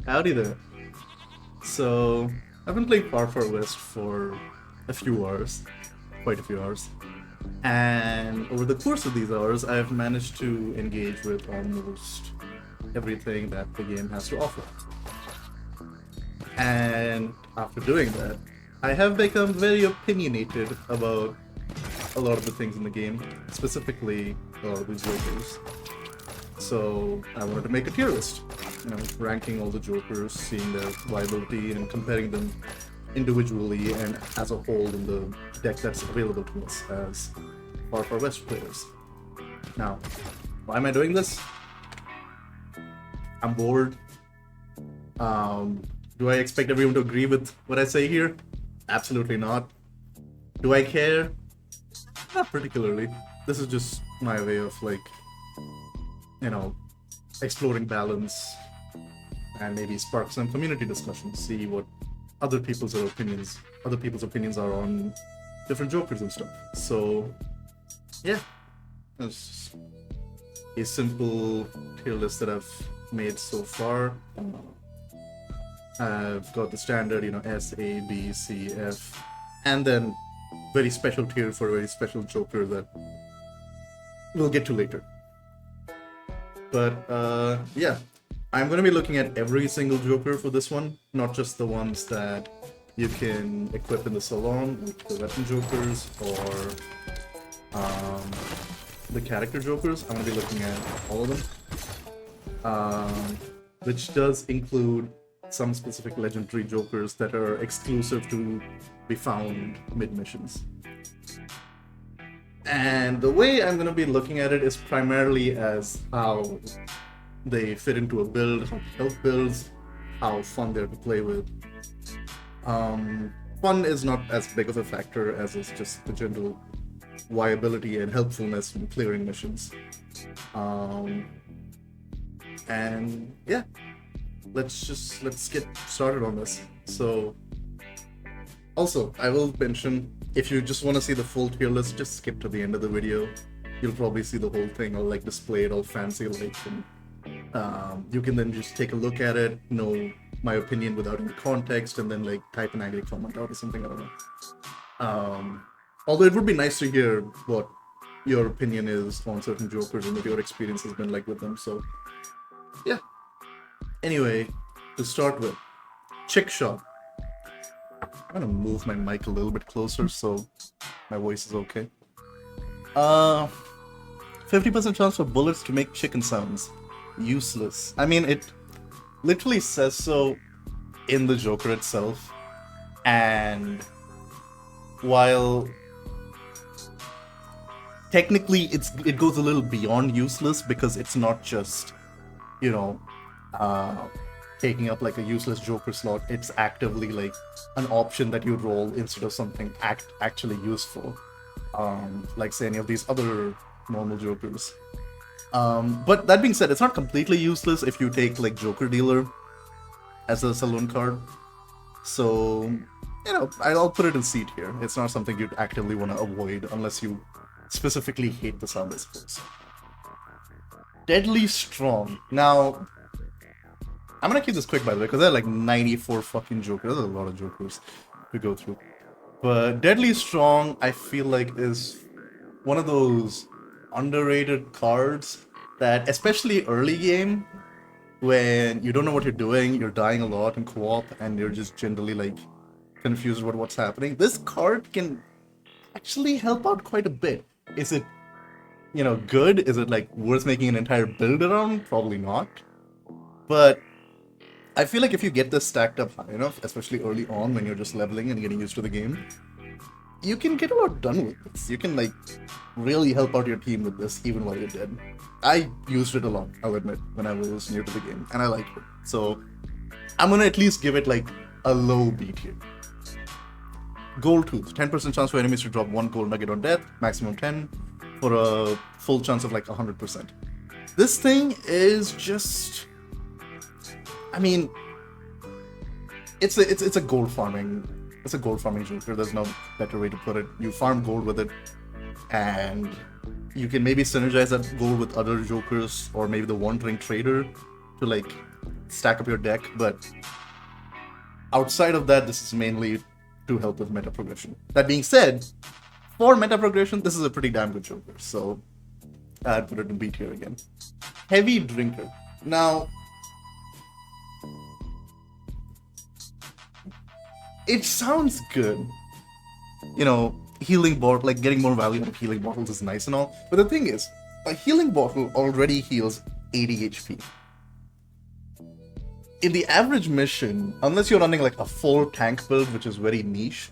Howdy there. So, I've been playing Far Far West for a few hours, quite a few hours, and over the course of these hours, I've managed to engage with almost everything that the game has to offer. And after doing that, I have become very opinionated about a lot of the things in the game, specifically a lot of the Jokers. So I wanted to make a tier list, ranking all the Jokers, seeing their viability, and comparing them individually and as a whole in the deck that's available to us as Far Far West players. Now, why am I doing this? I'm bored. Do I expect everyone to agree with what I say here? Absolutely not. Do I care? Not particularly. This is just my way of exploring balance and maybe spark some community discussion, see what other people's opinions are on different Jokers and stuff. So yeah, it's a simple tier list that I've made so far. I've got the standard, S, A, B, C, F, and then very special tier for a very special Joker that we'll get to later. But yeah, I'm going to be looking at every single Joker for this one, not just the ones that you can equip in the salon, like the weapon Jokers or the character Jokers. I'm going to be looking at all of them, which does include some specific legendary Jokers that are exclusive to be found mid-missions. And the way I'm going to be looking at it is primarily as how they fit into a build, how health builds, how fun they're to play with. Fun is not as big of a factor as is just the general viability and helpfulness in clearing missions. And yeah, let's get started on this. So, also, I will mention, if you just want to see the full tier list, just skip to the end of the video. You'll probably see the whole thing. I'll display it all fancy and you can then just take a look at it, know my opinion without any context, and then type an angry comment out or something. I don't know. Although it would be nice to hear what your opinion is on certain Jokers and what your experience has been like with them. So yeah. Anyway, to start with, Chick Shot. I'm gonna move my mic a little bit closer so my voice is okay. 50% chance for bullets to make chicken sounds. Useless. I mean, it literally says so in the Joker itself, and while technically it goes a little beyond useless, because it's not just taking up a useless Joker slot. It's actively an option that you roll instead of something actually useful, like say any of these other normal Jokers. But that being said, it's not completely useless if you take Joker Dealer as a saloon card. So I'll put it in seat here. It's not something you'd actively want to avoid unless you specifically hate the sound, I suppose. Deadly Strong. Now, I'm gonna keep this quick, by the way, because there are 94 fucking Jokers. There's a lot of Jokers to go through. But Deadly Strong, I feel is one of those underrated cards that, especially early game, when you don't know what you're doing, you're dying a lot in co-op, and you're just generally confused about what's happening, this card can actually help out quite a bit. Is it, good? Is it worth making an entire build around? Probably not. But I feel if you get this stacked up high enough, especially early on when you're just leveling and getting used to the game, you can get a lot done with this. You can really help out your team with this even while you're dead. I used it a lot, I'll admit, when I was new to the game, and I liked it. So I'm gonna at least give it a low beat here. Gold Tooth, 10% chance for enemies to drop 1 gold nugget on death, maximum 10, for a full chance of 100%. This thing is just, I mean, it's a gold farming. It's a gold farming Joker. There's no better way to put it. You farm gold with it, and you can maybe synergize that gold with other Jokers, or maybe the Wandering Trader, to stack up your deck, but outside of that, this is mainly to help with meta progression. That being said, for meta progression, this is a pretty damn good Joker, so I'd put it in B tier again. Heavy Drinker. Now, it sounds good. You know, healing bottle, like getting more value out of healing bottles is nice and all, but the thing is, a healing bottle already heals 80 HP. In the average mission, unless you're running like a full tank build, which is very niche,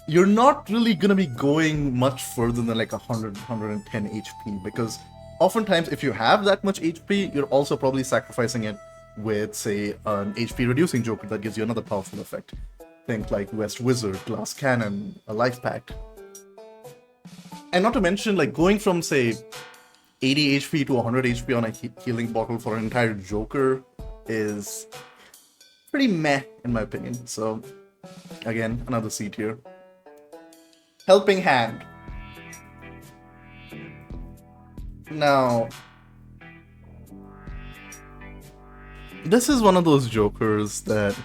you're not really gonna be going much further than like 100, 110 HP, because oftentimes if you have that much HP, you're also probably sacrificing it with, say, an HP reducing Joker that gives you another powerful effect. Think like West Wizard, Glass Cannon, a Life Pact. And not to mention, like, going from, say, 80 HP to 100 HP on a healing bottle for an entire Joker is pretty meh, in my opinion. So, again, another C tier. Helping Hand. Now, this is one of those Jokers that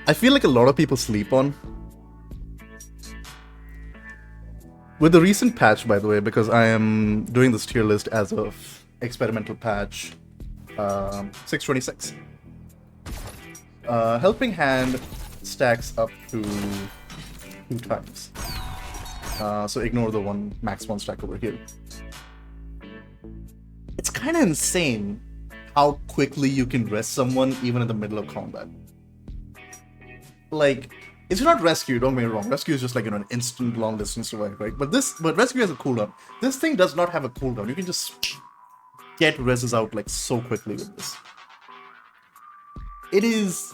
I feel like a lot of people sleep on. With the recent patch, by the way, because I am doing this tier list as of experimental patch 626. Helping Hand stacks up to 2 times. So ignore the max one stack over here. It's kind of insane how quickly you can rest someone even in the middle of combat. Like, it's not rescue, don't get me wrong. Rescue is just like, you know, an instant long distance revive, right? But rescue has a cooldown. This thing does not have a cooldown. You can just get reses out like so quickly with this. It is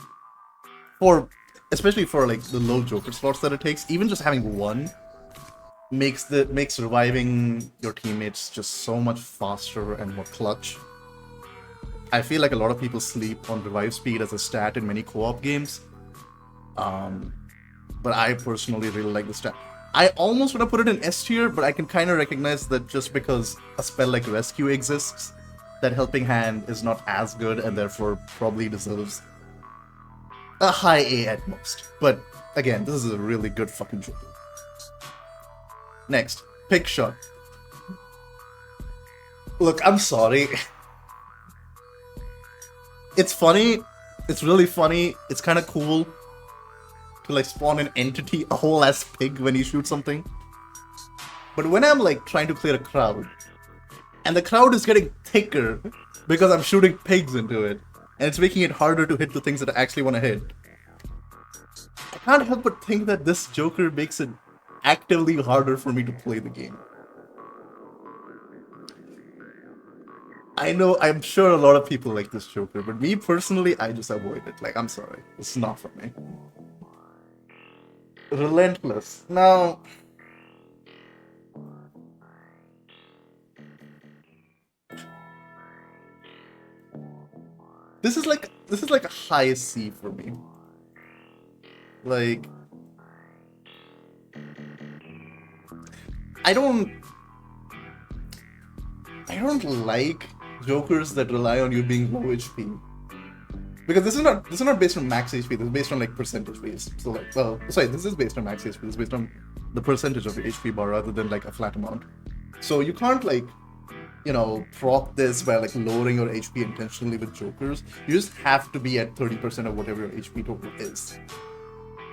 especially for like the low Joker slots that it takes, even just having one makes reviving your teammates just so much faster and more clutch. I feel like a lot of people sleep on revive speed as a stat in many co-op games. But I personally really like the stat. I almost want to put it in S tier, but I can kind of recognize that just because a spell like Rescue exists, that Helping Hand is not as good and therefore probably deserves a high A at most. But again, this is a really good fucking Joker. Next, Pick Shot. Look, I'm sorry. It's funny. It's really funny. It's kind of cool to like spawn an entity, a whole ass pig when you shoot something. But when I'm like trying to clear a crowd, and the crowd is getting thicker because I'm shooting pigs into it, and it's making it harder to hit the things that I actually want to hit, I can't help but think that this Joker makes it actively harder for me to play the game. I know, I'm sure a lot of people like this Joker, but me personally, I just avoid it. Like, I'm sorry. It's not for me. Relentless. Now, this is like a high C for me. Like, I don't like Jokers that rely on you being low HP. Because this is not based on max HP, this is based on like percentage based. So like, well, sorry, this is based on max HP, this is based on the percentage of your HP bar rather than like a flat amount. So you can't like, you know, prop this by like lowering your HP intentionally with Jokers. You just have to be at 30% of whatever your HP total is.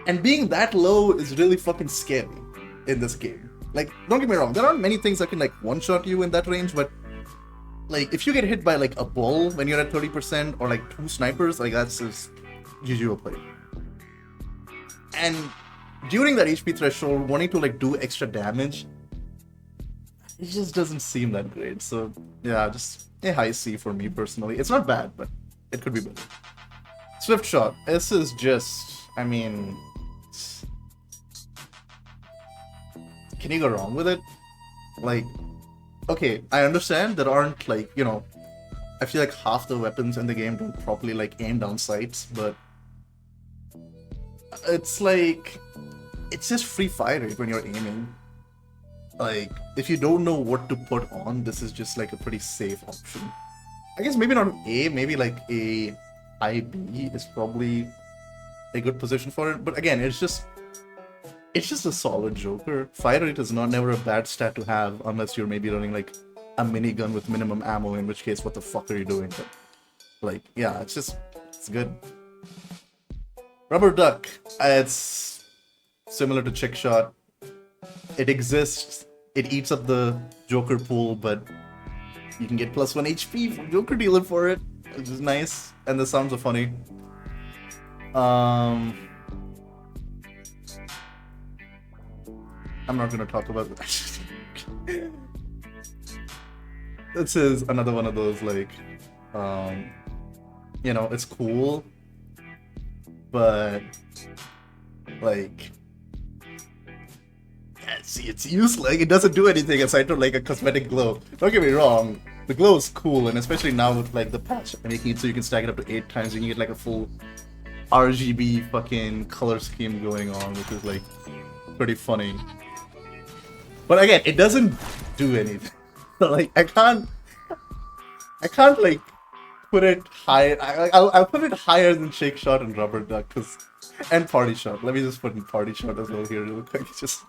And being that low is really fucking scary in this game. Like, don't get me wrong, there aren't many things that can like one-shot you in that range, but like, if you get hit by like a bull when you're at 30% or like 2 snipers, like that's just GG play. And during that HP threshold, wanting to like do extra damage, it just doesn't seem that great. So yeah, just a high C for me personally. It's not bad, but it could be better. Swift Shot. This is just, I mean, can you go wrong with it? Like, okay, I understand there aren't like, you know, I feel like half the weapons in the game don't properly like aim down sights, but it's like, it's just free fire rate when you're aiming. Like, if you don't know what to put on, this is just like a pretty safe option. I guess maybe not A, maybe like a IB is probably a good position for it. But again, it's just a solid Joker. Fire rate is not never a bad stat to have unless you're maybe running like a minigun with minimum ammo, in which case what the fuck are you doing? But like, yeah, it's good. Rubber duck. It's similar to chick shot. It exists. It eats up the Joker pool, but you can get +1 HP from Joker Dealer for it, which is nice, and the sounds are funny. I'm not gonna talk about that. This is another one of those like, it's cool, but like, see, it's useless. Like, it doesn't do anything aside from like a cosmetic glow. Don't get me wrong, the glow is cool, and especially now with like the patch making it so you can stack it up to 8 times, you can get like a full RGB fucking color scheme going on, which is like pretty funny. But again, it doesn't do anything. Like, I can't like put it high. I'll put it higher than Shake Shot and Rubber Duck, and Party Shot. Let me just put in Party Shot as well here real quick. Just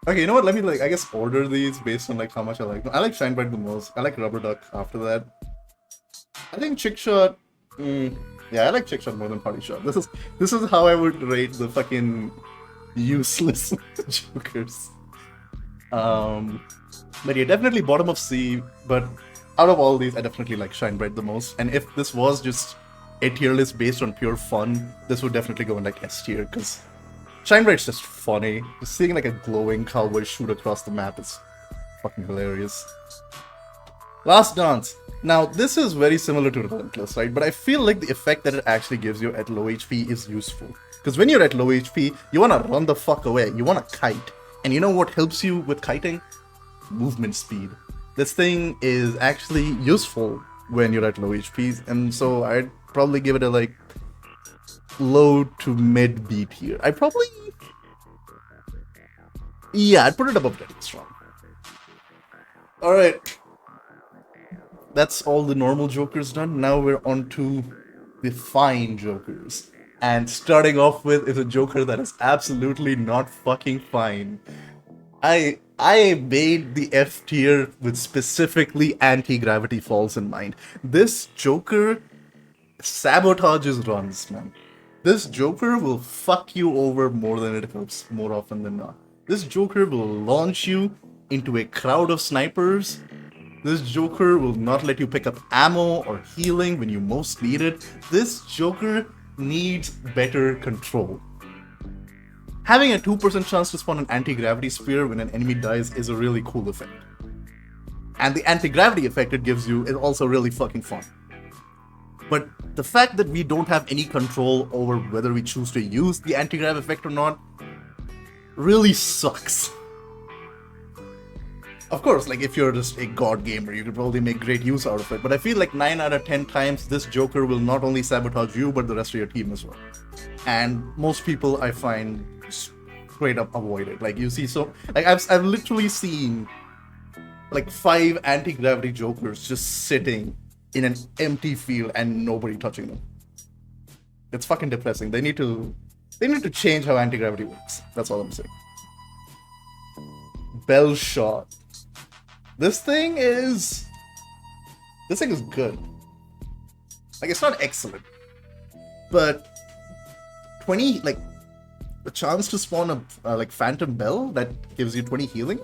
okay. You know what? Let me like, I guess, order these based on like how much I like them. I like Shine Bright the most. I like Rubber Duck after that. I think Chick Shot. Yeah, I like Chick Shot more than Party Shot. This is how I would rate the fucking useless Jokers. But yeah, definitely bottom of C, but out of all these, I definitely like Shine Bright the most. And if this was just a tier list based on pure fun, this would definitely go in like S tier, because Shine Bright's just funny. Just seeing like a glowing cowboy shoot across the map is fucking hilarious. Last Dance. Now, this is very similar to Relentless, right? But I feel like the effect that it actually gives you at low HP is useful. Because when you're at low HP, you want to run the fuck away. You want to kite. And you know what helps you with kiting? Movement speed. This thing is actually useful when you're at low HPs, and so I'd probably give it a like low to mid B tier. I'd put it above Deadly Strong. Alright. That's all the normal Jokers done. Now we're on to the fine Jokers. And starting off with is a Joker that is absolutely not fucking fine. I made the F tier with specifically anti-gravity falls in mind. This Joker sabotages runs, man. This Joker will fuck you over more than it helps, more often than not. This Joker will launch you into a crowd of snipers. This Joker will not let you pick up ammo or healing when you most need it. This Joker needs better control. Having a 2% chance to spawn an anti-gravity sphere when an enemy dies is a really cool effect. And the anti-gravity effect it gives you is also really fucking fun. But the fact that we don't have any control over whether we choose to use the anti-grav effect or not really sucks. Of course, like if you're just a god gamer, you could probably make great use out of it, but I feel like 9 out of 10 times this Joker will not only sabotage you, but the rest of your team as well. And most people, I find, straight up avoid it. Like, you see, so like I've literally seen like 5 anti-gravity Jokers just sitting in an empty field and nobody touching them. It's fucking depressing. They need to change how anti-gravity works. That's all I'm saying. Bell Shot. This thing is good. Like, it's not excellent, but 20, like, the chance to spawn a like Phantom Bell that gives you 20 healing,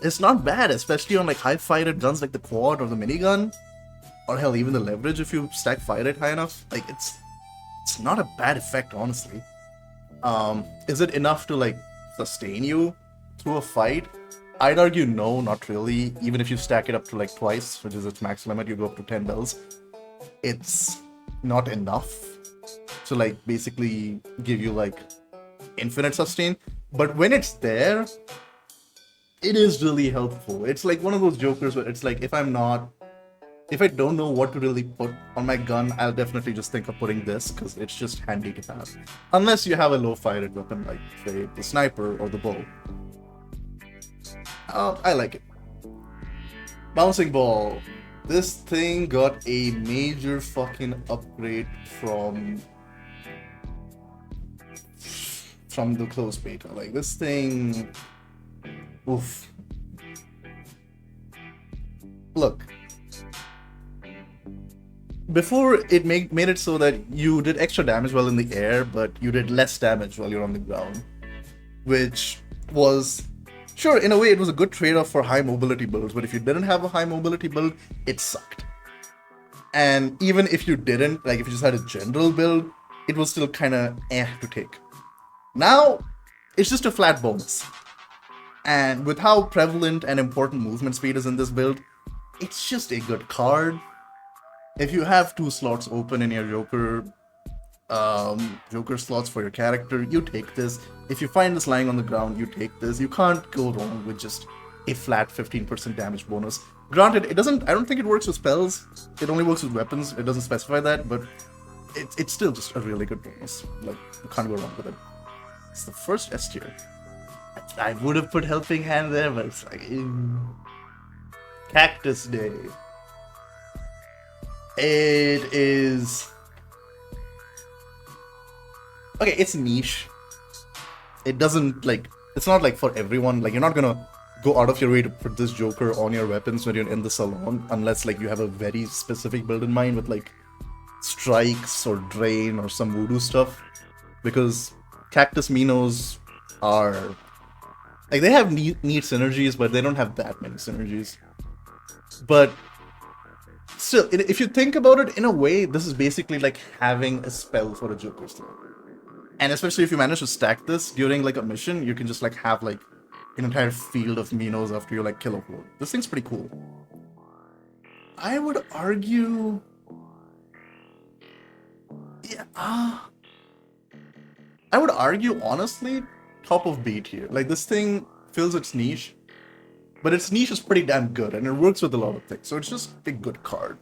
it's not bad, especially on like high fire rate guns like the quad or the minigun, or hell, even the leverage if you stack fire rate high enough. Like, it's not a bad effect, honestly. Is it enough to like sustain you through a fight? I'd argue no, not really. Even if you stack it up to like twice, which is its max limit, you go up to 10 bells. It's not enough to like basically give you like infinite sustain. But when it's there, it is really helpful. It's like one of those Jokers where it's like, if I don't know what to really put on my gun, I'll definitely just think of putting this, because it's just handy to have. Unless you have a low fire rate weapon like, say, the sniper or the bow. I like it. Bouncing Ball. This thing got a major fucking upgrade from the closed beta. Like this thing, oof. Look, before it made it so that you did extra damage while in the air, but you did less damage while you're on the ground, which was, sure, in a way it was a good trade-off for high mobility builds, but if you didn't have a high mobility build, it sucked. And even if you didn't, like if you just had a general build, it was still kind of to take. Now, it's just a flat bonus. And with how prevalent and important movement speed is in this build, it's just a good card. If you have 2 slots open in your Joker slots for your character, you take this. If you find this lying on the ground, you take this. You can't go wrong with just a flat 15% damage bonus. Granted, I don't think it works with spells. It only works with weapons. It doesn't specify that, but it's still just a really good bonus. Like, you can't go wrong with it. It's the first S tier. I would have put Helping Hand there, but it's like... Cactus Day. It is... Okay, it's niche. It doesn't, like... It's not, like, for everyone. Like, you're not gonna go out of your way to put this Joker on your weapons when you're in the salon, unless, like, you have a very specific build in mind with, like, strikes or drain or some voodoo stuff. Because Cactus Minos are... Like, they have neat synergies, but they don't have that many synergies. But... Still, if you think about it, in a way, this is basically like having a spell for a Joker slot. And especially if you manage to stack this during like a mission, you can just like have like an entire field of Minos after you like kill a horde. This thing's pretty cool. I would argue... Yeah, I would argue, honestly, top of B tier. Like, this thing fills its niche. But its niche is pretty damn good, and it works with a lot of things, so it's just a good card.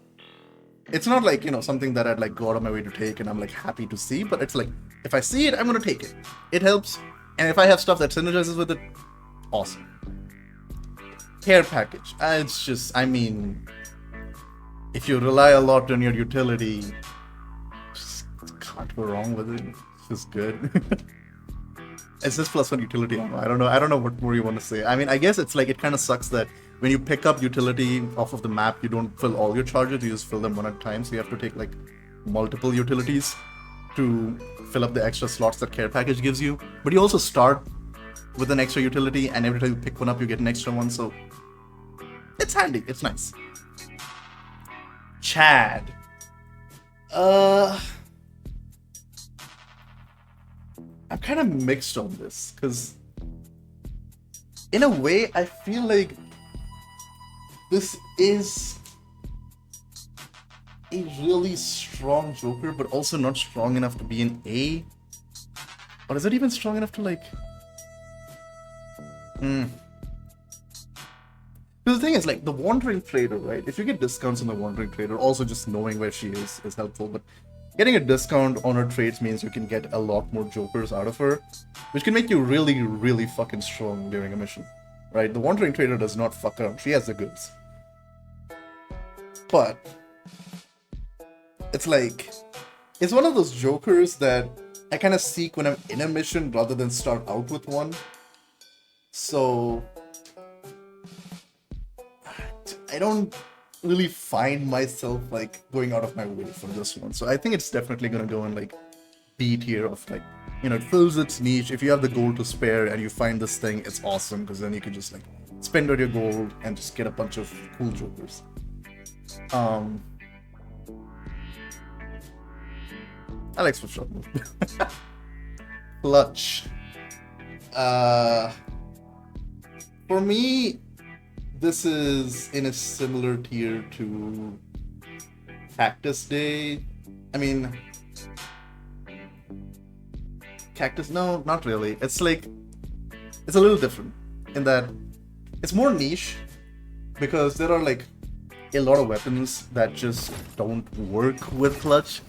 It's not like, you know, something that I'd like go out of my way to take and I'm like happy to see, but it's like, if I see it, I'm gonna take it. It helps, and if I have stuff that synergizes with it, awesome. Care package. It's just, I mean, if you rely a lot on your utility, just can't go wrong with it. It's just good. It's just +1 utility ammo. I don't know what more you want to say. I mean, I guess it's like, it kind of sucks that when you pick up utility off of the map, you don't fill all your charges, you just fill them one at a time, so you have to take like multiple utilities to fill up the extra slots that care package gives you. But you also start with an extra utility, and every time you pick one up, you get an extra one, so it's handy, it's nice. Chad. I'm kind of mixed on this, because in a way, I feel like this is a really strong Joker, but also not strong enough to be an A. Or is it even strong enough to like... Because the thing is, like, the Wandering Trader, right? If you get discounts on the Wandering Trader, also just knowing where she is helpful, but getting a discount on her trades means you can get a lot more Jokers out of her, which can make you really, really fucking strong during a mission, right? The Wandering Trader does not fuck around. She has the goods. But it's like, it's one of those Jokers that I kind of seek when I'm in a mission rather than start out with one. So I don't really find myself like going out of my way for this one, so I think it's definitely gonna go in like B tier of like, you know, it fills its niche. If you have the gold to spare and you find this thing, it's awesome, because then you can just like spend all your gold and just get a bunch of cool Jokers. I like switch up move. Clutch. For me, this is in a similar tier to Cactus Day. I mean, Cactus, no, not really. It's like, it's a little different in that it's more niche, because there are like a lot of weapons that just don't work with Clutch.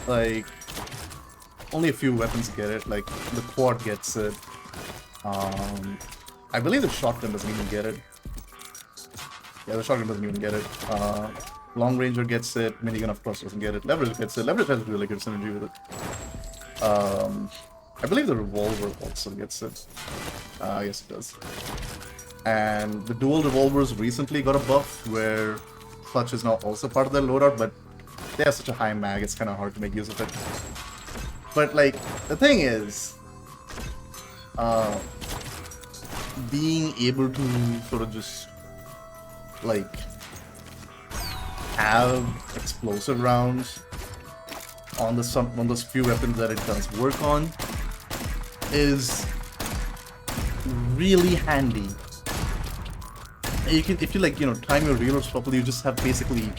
Like, only a few weapons get it, like the quad gets it. I believe the shotgun doesn't even get it. Yeah, the shotgun doesn't even get it. Long ranger gets it. Minigun, of course, doesn't get it. Leverage gets it. Leverage has really good synergy with it. I believe the revolver also gets it. Yes, it does. And the dual revolvers recently got a buff where clutch is now also part of their loadout, but they have such a high mag, it's kind of hard to make use of it. But like, the thing is, being able to sort of just like have explosive rounds on those few weapons that it does work on is really handy. You can, if you like, time your reloads properly, you just have basically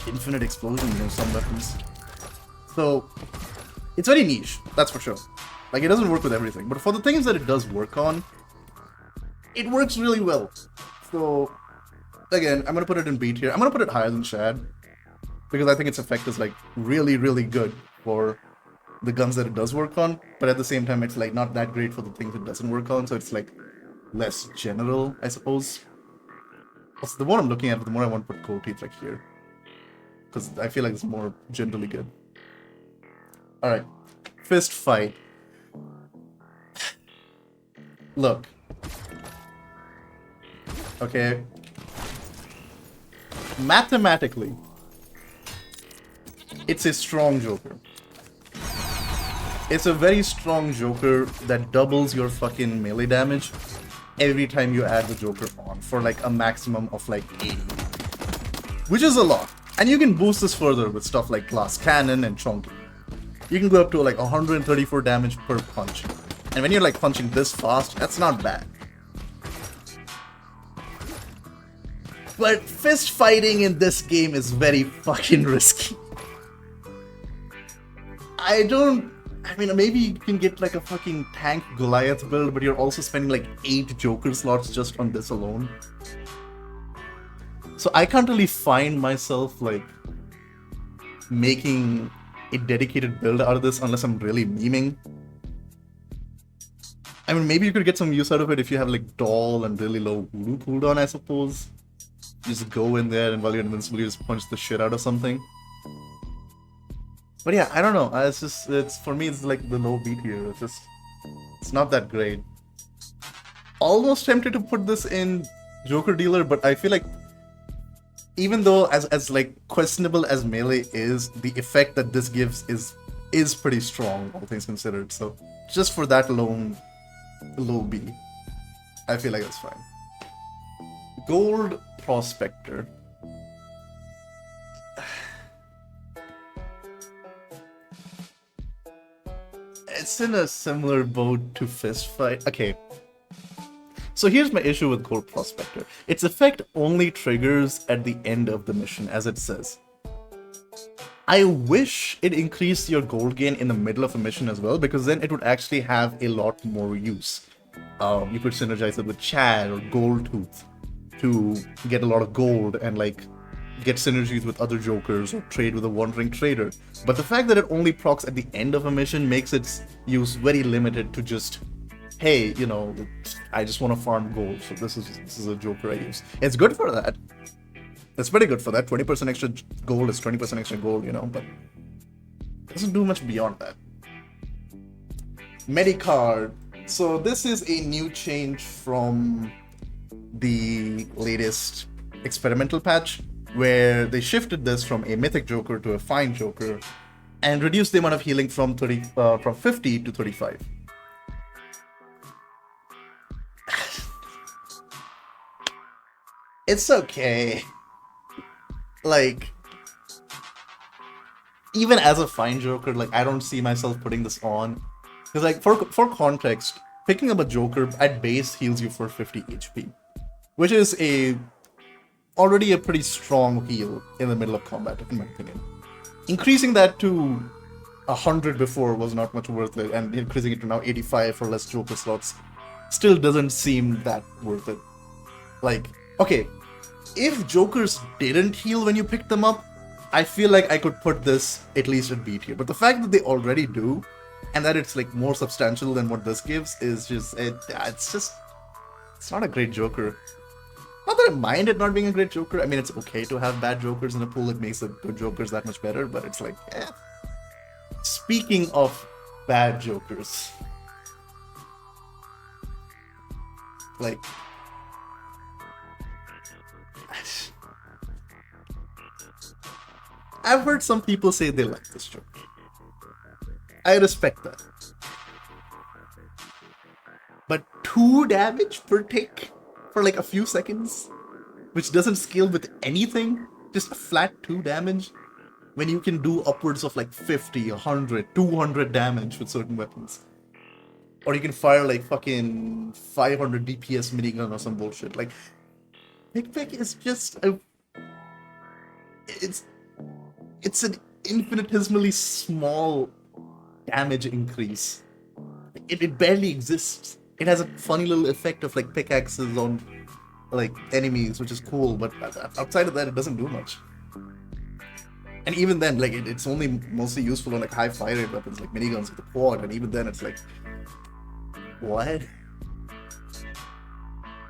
infinite explosions on some weapons. So it's very niche, that's for sure. Like, it doesn't work with everything, but for the things that it does work on, it works really well. So again, I'm gonna put it in B tier. I'm gonna put it higher than Shad because I think its effect is like really, really good for the guns that it does work on, but at the same time, it's like not that great for the things it doesn't work on. So it's like less general, I suppose. Also, the more I'm looking at it, the more I want to put Cold Teeth like here, because I feel like it's more generally good. All right, fist fight. Look. Okay. Mathematically, it's a strong Joker. It's a very strong Joker that doubles your fucking melee damage every time you add the Joker on for like a maximum of like 80. Which is a lot. And you can boost this further with stuff like Glass Cannon and Chonky. You can go up to like 134 damage per punch. And when you're like punching this fast, that's not bad. But fist fighting in this game is very fucking risky. I mean, maybe you can get like a fucking tank Goliath build, but you're also spending like 8 Joker slots just on this alone. So I can't really find myself like making a dedicated build out of this unless I'm really memeing. I mean, maybe you could get some use out of it if you have like Doll and really low Voodoo cooldown, I suppose. Just go in there and while you're invincible, you just punch the shit out of something. But yeah, I don't know. It's for me, it's like the low beat here. It's not that great. Almost tempted to put this in Joker Dealer, but I feel like even though as like questionable as melee is, the effect that this gives is pretty strong, all things considered. So just for that alone, low B, I feel like that's fine. Gold Prospector. It's in a similar boat to Fist Fight. Okay. So here's my issue with Gold Prospector. Its effect only triggers at the end of the mission, as it says. I wish it increased your gold gain in the middle of a mission as well, because then it would actually have a lot more use. You could synergize it with Chad or Goldtooth to get a lot of gold and like get synergies with other Jokers or trade with a wandering trader. But the fact that it only procs at the end of a mission makes its use very limited to just, hey, I just want to farm gold, so this is a Joker I use. It's good for that. It's pretty good for that. 20% extra gold is 20% extra gold, but it doesn't do much beyond that. Medicard. So this is a new change from the latest experimental patch, where they shifted this from a mythic Joker to a fine Joker and reduced the amount of healing from 50 to 35. It's okay. Like, even as a fine Joker, like, I don't see myself putting this on. Because, like, for context, picking up a Joker at base heals you for 50 HP. Which is already a pretty strong heal in the middle of combat, in my opinion. Increasing that to 100 before was not much worth it, and increasing it to now 85 for less Joker slots still doesn't seem that worth it. Like, okay, if Jokers didn't heal when you picked them up, I feel like I could put this at least at B tier. But the fact that they already do, and that it's like more substantial than what this gives, is just, it's not a great Joker. Not that I mind it not being a great Joker. I mean, it's okay to have bad Jokers in a pool. It makes the good Jokers that much better, but it's like, eh. Speaking of bad Jokers, like, I've heard some people say they like this Joker. I respect that. But 2 damage per tick for like a few seconds, which doesn't scale with anything, just a flat 2 damage, when you can do upwards of like 50, 100, 200 damage with certain weapons. Or you can fire like fucking 500 DPS minigun or some bullshit. Like, Pick is just a... It's an infinitesimally small damage increase. It barely exists. It has a funny little effect of like pickaxes on like enemies, which is cool, but outside of that, it doesn't do much. And even then, like it's only mostly useful on like high fire rate weapons, like miniguns with the quad, and even then, it's like, what?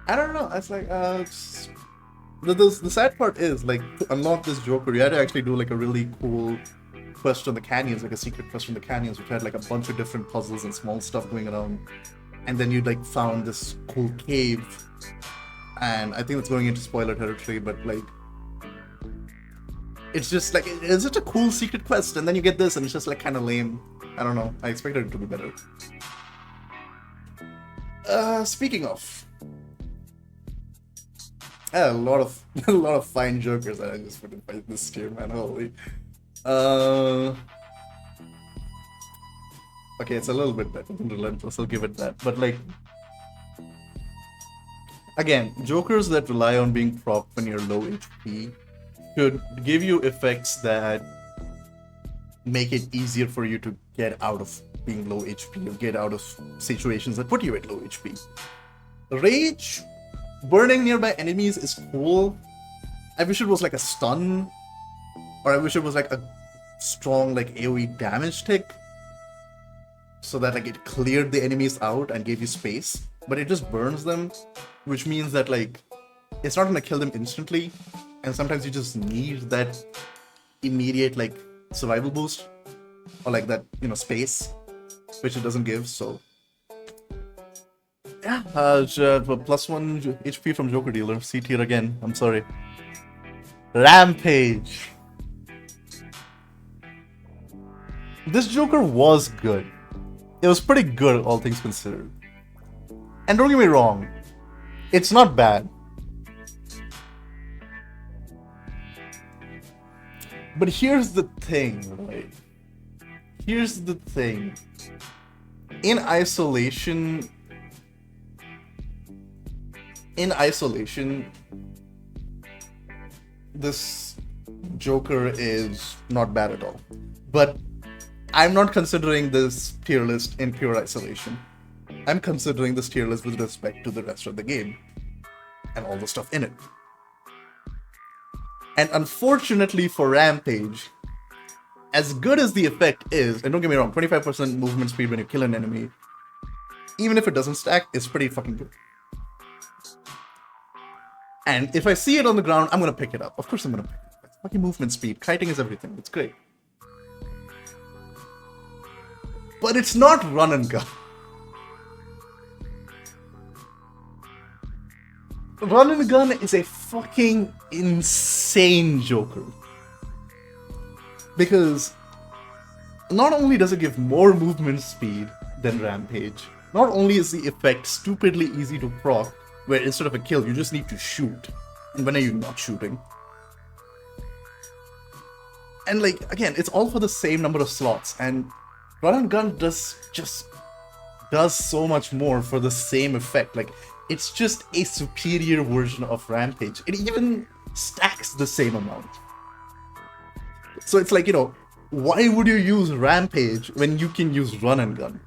I don't know. It's like the sad part is like to unlock this Joker, you had to actually do like a really cool quest on the canyons, like a secret quest from the canyons, which had like a bunch of different puzzles and small stuff going around. And then you like found this cool cave, and I think it's going into spoiler territory, but like it's just like it's such a cool secret quest, and then you get this, and it's just like kind of lame. I don't know. I expected it to be better. Speaking of, a lot of fine Jokers that I just put in this tier, man. Holy. Okay, it's a little bit better than Relentless, I'll give it that. But like, again, Jokers that rely on being proc when you're low HP should give you effects that make it easier for you to get out of being low HP or get out of situations that put you at low HP. Rage, burning nearby enemies is cool. I wish it was like a stun, or I wish it was like a strong like AoE damage tick, so that like it cleared the enemies out and gave you space, but it just burns them, which means that like it's not gonna kill them instantly, and sometimes you just need that immediate like survival boost, or like that, you know, space, which it doesn't give. So yeah, +1 HP from Joker Dealer, C tier again, I'm sorry. Rampage. This Joker was good. It was pretty good, all things considered. And don't get me wrong, it's not bad. But here's the thing, right? Here's the thing. In isolation, this Joker is not bad at all. But I'm not considering this tier list in pure isolation. I'm considering this tier list with respect to the rest of the game and all the stuff in it. And unfortunately for Rampage, as good as the effect is, and don't get me wrong, 25% movement speed when you kill an enemy, even if it doesn't stack, it's pretty fucking good. And if I see it on the ground, I'm gonna pick it up. Of course I'm gonna pick it up. It's fucking movement speed. Kiting is everything. It's great. But it's not run and gun. Run and gun is a fucking insane Joker. Because not only does it give more movement speed than Rampage, not only is the effect stupidly easy to proc, where instead of a kill, you just need to shoot. And when are you not shooting? And like, again, it's all for the same number of slots, and Run and Gun does so much more for the same effect. Like, it's just a superior version of Rampage. It even stacks the same amount. So it's like, you know, why would you use Rampage when you can use Run and Gun?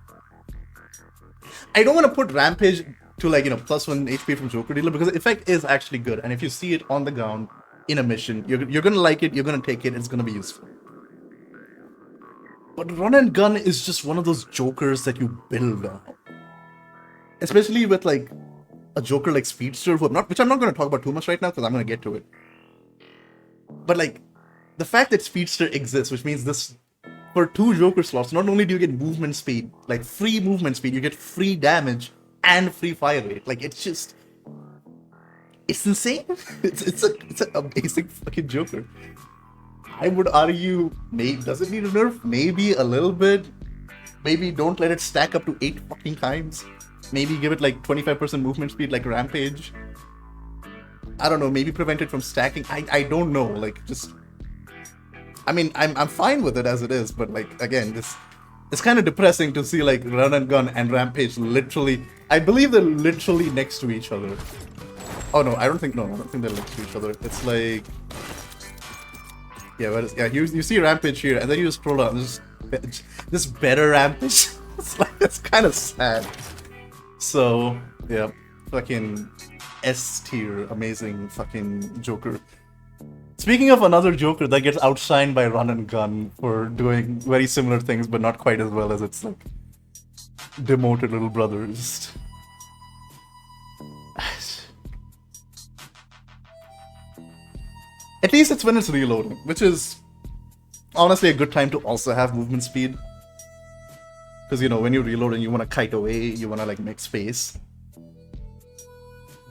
I don't want to put Rampage to like, you know, +1 HP from Joker Dealer, because the effect is actually good. And if you see it on the ground in a mission, you're gonna like it, you're gonna take it, it's gonna be useful. But Run and Gun is just one of those Jokers that you build on. Especially with like a Joker like Speedster, which I'm not going to talk about too much right now because I'm going to get to it. But like, the fact that Speedster exists, which means this, for 2 Joker slots, not only do you get movement speed, like free movement speed, you get free damage and free fire rate. Like, it's just, it's insane. It's a basic fucking Joker. I would argue, maybe, does it need a nerf? Maybe a little bit. Maybe don't let it stack up to 8 fucking times. Maybe give it like 25% movement speed like Rampage. I don't know, maybe prevent it from stacking. I don't know, like, just... I mean, I'm fine with it as it is, but like, again, it's kind of depressing to see like Run and Gun and Rampage literally... I believe they're literally next to each other. Oh no, I don't think they're next to each other. It's like... Yeah, you see Rampage here, and then you just scroll down, this better Rampage. It's like, that's kind of sad. So, yeah, fucking S tier, amazing fucking Joker. Speaking of another Joker that gets outshined by Run and Gun for doing very similar things, but not quite as well as its like demoted little brothers. At least it's when it's reloading, which is honestly a good time to also have movement speed. Because, you know, when you reload and you want to kite away, you want to like make space.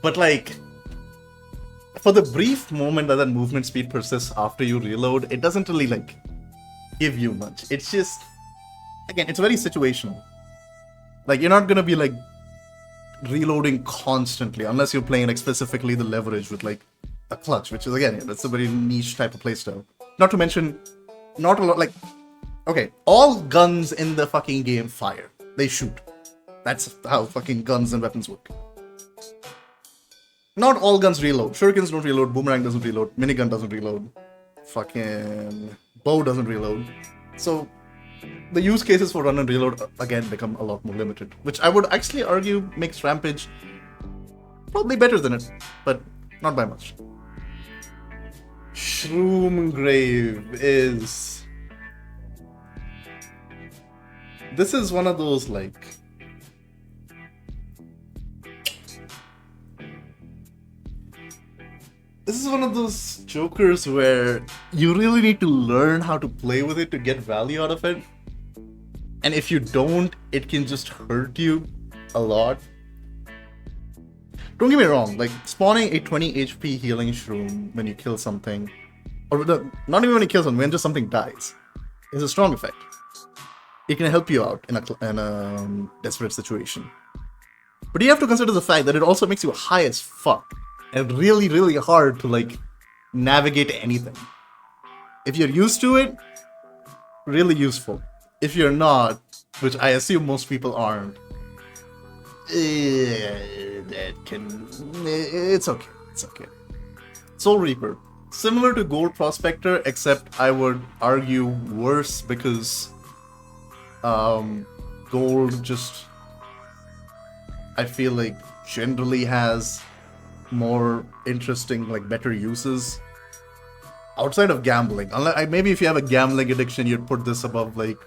But like, for the brief moment that movement speed persists after you reload, it doesn't really like give you much. It's just, again, it's very situational. Like, you're not gonna be like reloading constantly unless you're playing like specifically the leverage with like a clutch, which is, again, that's a very niche type of playstyle. Not to mention, not a lot, like, okay, all guns in the fucking game fire. They shoot. That's how fucking guns and weapons work. Not all guns reload. Shurikens don't reload, Boomerang doesn't reload, Minigun doesn't reload, fucking bow doesn't reload. So, the use cases for run and reload, again, become a lot more limited. Which I would actually argue makes Rampage probably better than it, but not by much. Shroom Grave is... This is one of those, like... This is one of those Jokers where you really need to learn how to play with it to get value out of it. And if you don't, it can just hurt you a lot. Don't get me wrong, like, spawning a 20 HP healing shroom when you kill something, or not even when you kill something, when just something dies, is a strong effect. It can help you out in a desperate situation. But you have to consider the fact that it also makes you high as fuck, and really, really hard to, like, navigate anything. If you're used to it, really useful. If you're not, which I assume most people aren't, it's okay. It's okay. Soul Reaper. Similar to Gold Prospector, except I would argue worse because Gold just, I feel like, generally has more interesting, like, better uses outside of gambling. Maybe if you have a gambling addiction, you'd put this above, like,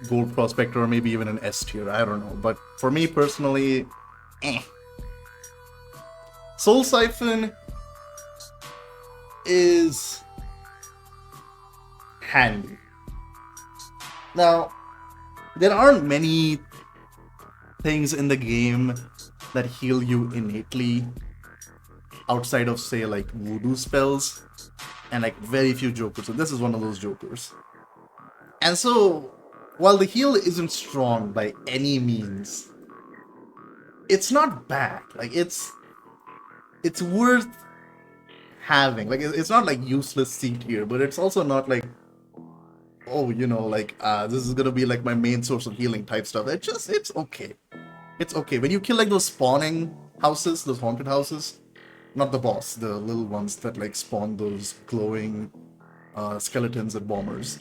Gold Prospector or maybe even an S tier. I don't know. But for me personally, Soul Siphon is handy. Now, there aren't many things in the game that heal you innately outside of, say, like, voodoo spells and, like, very few Jokers. So this is one of those Jokers. And so, while the heal isn't strong by any means, it's not bad. Like, it's worth having. Like, it's not like useless C tier, but it's also not like, oh, you know, like, this is gonna be like my main source of healing type stuff. It's okay. It's okay. When you kill like those spawning houses, those haunted houses, not the boss, the little ones that like spawn those glowing skeletons and bombers,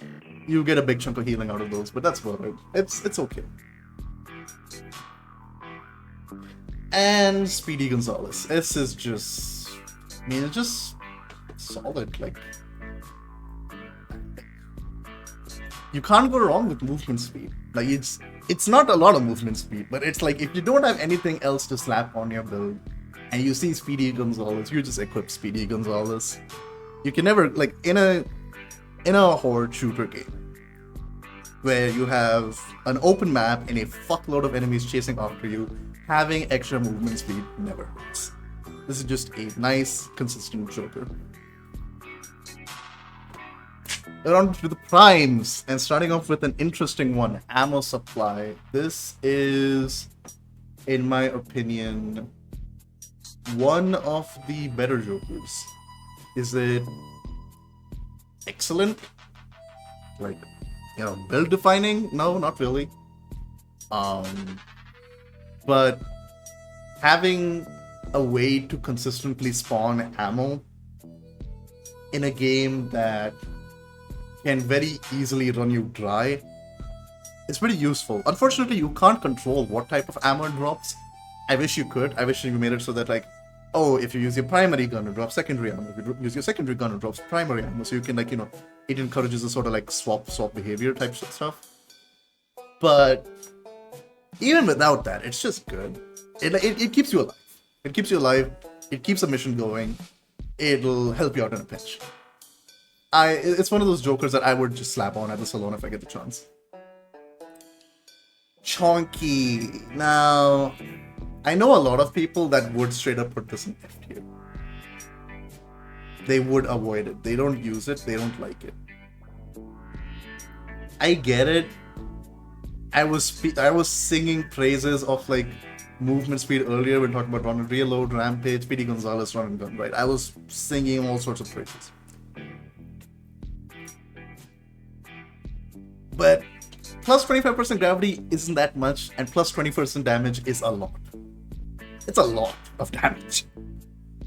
you get a big chunk of healing out of those, but that's about it. It's okay. And Speedy Gonzalez. This is just, I mean, it's just solid. Like, you can't go wrong with movement speed. Like, it's not a lot of movement speed, but it's like if you don't have anything else to slap on your build, and you see Speedy Gonzalez, you just equip Speedy Gonzalez. You can never, like, in a horde shooter game where you have an open map and a fuckload of enemies chasing after you, having extra movement speed never hurts. This is just a nice, consistent Joker. Around to the primes, and starting off with an interesting one, ammo supply. This is, in my opinion, one of the better Jokers. Is it excellent? Like, you know, build defining? No, not really. But having a way to consistently spawn ammo in a game that can very easily run you dry, it's pretty useful. Unfortunately, you can't control what type of ammo it drops. I wish you could. I wish you made it so that, like, oh, if you use your primary gun, it drops secondary ammo. If you use your secondary gun, it drops primary ammo. So you can, like, you know, it encourages a sort of, like, swap behavior type stuff. But even without that, it's just good. It keeps you alive. It keeps you alive. It keeps a mission going. It'll help you out in a pinch. It's one of those Jokers that I would just slap on at the salon if I get the chance. Chonky. Now, I know a lot of people that would straight up put this in F tier. They would avoid it. They don't use it. They don't like it. I get it. I was singing praises of, like, movement speed earlier when talking about run and reload, rampage, Speedy Gonzalez, run and gun, right? I was singing all sorts of praises. But plus 25% gravity isn't that much, and plus 20% damage is a lot. It's a lot of damage.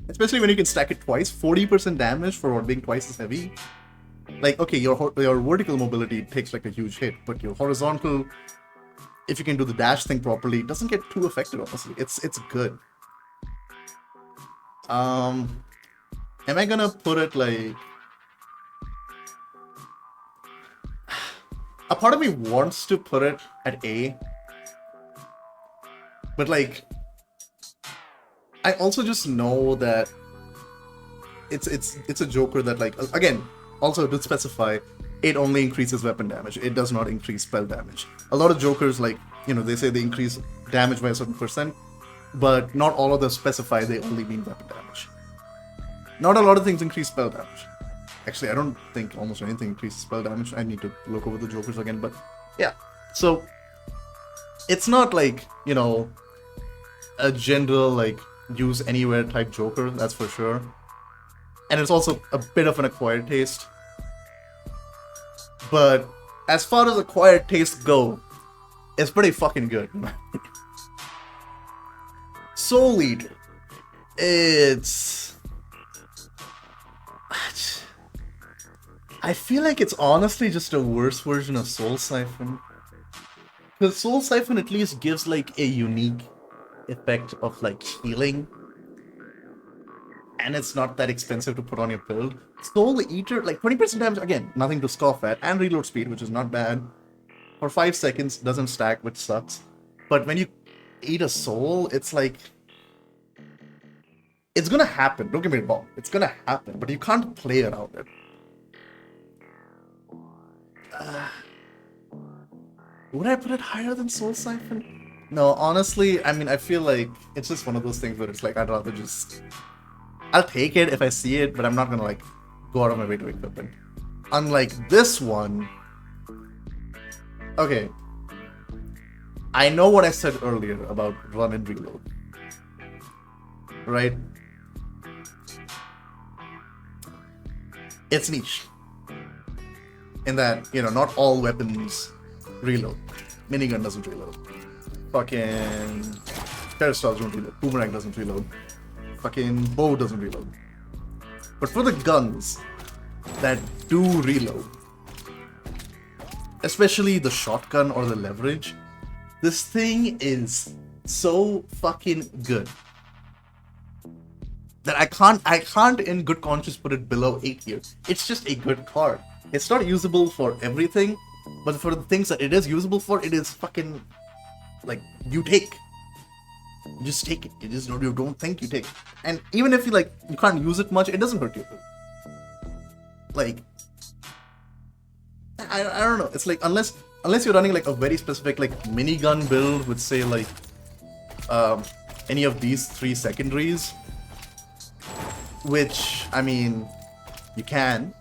Especially when you can stack it twice. 40% damage for being twice as heavy. Like, okay, your vertical mobility takes, like, a huge hit, but your horizontal, if you can do the dash thing properly, it doesn't get too affected, honestly. It's good. Am I gonna put it, like... A part of me wants to put it at A, but, like, I also just know that it's a Joker that, like, again, also to specify, it only increases weapon damage. It does not increase spell damage. A lot of Jokers, like, you know, they say they increase damage by a certain percent, but not all of them specify they only mean weapon damage. Not a lot of things increase spell damage. Actually, I don't think almost anything increases spell damage. I need to look over the Jokers again, but yeah. So, it's not like, you know, a general, like, use anywhere type Joker, that's for sure. And it's also a bit of an acquired taste. But as far as acquired tastes go, it's pretty fucking good. Soul Eater. It's... I feel like it's honestly just a worse version of Soul Siphon. Because Soul Siphon at least gives, like, a unique effect of, like, healing. And it's not that expensive to put on your build. Soul Eater, like, 20% damage, again, nothing to scoff at. And reload speed, which is not bad. For 5 seconds, doesn't stack, which sucks. But when you eat a soul, it's like... It's gonna happen, don't get me wrong. It's gonna happen, but you can't play around it. Would I put it higher than Soul Siphon? No, honestly, I mean, I feel like it's just one of those things where it's like, I'd rather just... I'll take it if I see it, but I'm not gonna, like, go out of my way to equip it. Unlike this one... Okay. I know what I said earlier about run and reload. Right? It's niche. In that, you know, not all weapons reload. Minigun doesn't reload. Fucking Terrorstars don't reload. Boomerang doesn't reload. Fucking bow doesn't reload. But for the guns that do reload, especially the shotgun or the leverage, this thing is so fucking good that I can't in good conscience put it below A tier. It's just a good card. It's not usable for everything, but for the things that it is usable for, it is fucking, like, you take. You just take it. You don't think you take it. And even if you can't use it much, it doesn't hurt you. Like, I don't know. It's like unless you're running like a very specific like minigun build with say like any of these 3 secondaries, which I mean you can,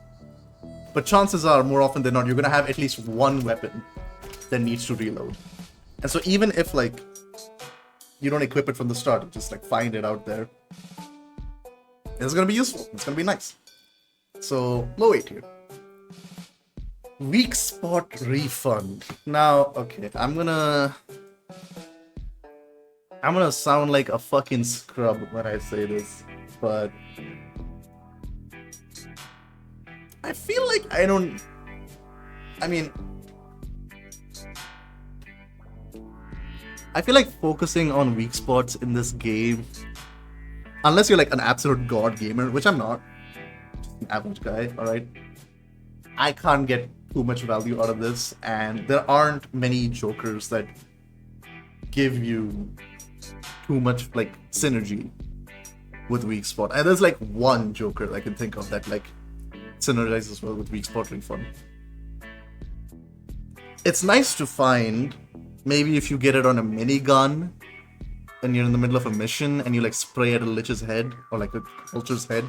but chances are more often than not you're gonna have at least one weapon that needs to reload. And so even if like you don't equip it from the start, you just like find it out there, it's gonna be useful. It's gonna be nice. So low 8 here. Weak spot refund. Now, okay, I'm gonna sound like a fucking scrub when I say this, but I feel like I feel like focusing on weak spots in this game, unless you're like an absolute god gamer, which I'm not, just an average guy, alright, I can't get too much value out of this, and there aren't many jokers that give you too much like synergy with weak spot. And there's like one joker I can think of that like synergizes well with weak spot refund. It's nice to find, maybe if you get it on a minigun and you're in the middle of a mission and you like spray at a lich's head or like a vulture's head,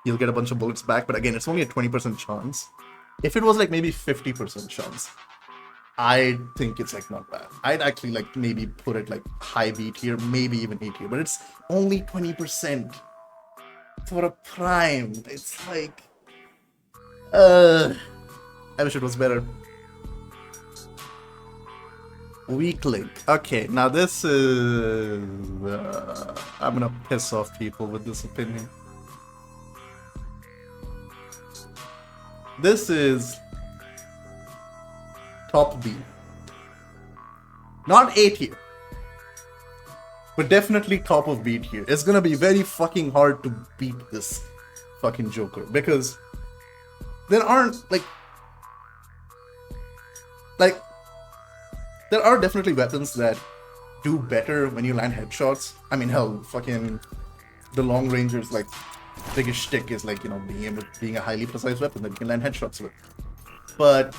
you'll get a bunch of bullets back, but again, it's only a 20% chance. If it was like maybe 50% chance, I think it's like not bad. I'd actually like maybe put it like high B tier, maybe even A tier, but it's only 20% for a prime. It's like, I wish it was better. Weak link. Okay, now this is, I'm gonna piss off people with this opinion. This is top B. Not A tier, but definitely top of B tier. It's gonna be very fucking hard to beat this fucking Joker because there aren't like there are definitely weapons that do better when you land headshots. I mean, hell, fucking the long ranger's like biggest shtick is like, you know, being a highly precise weapon that you can land headshots with. But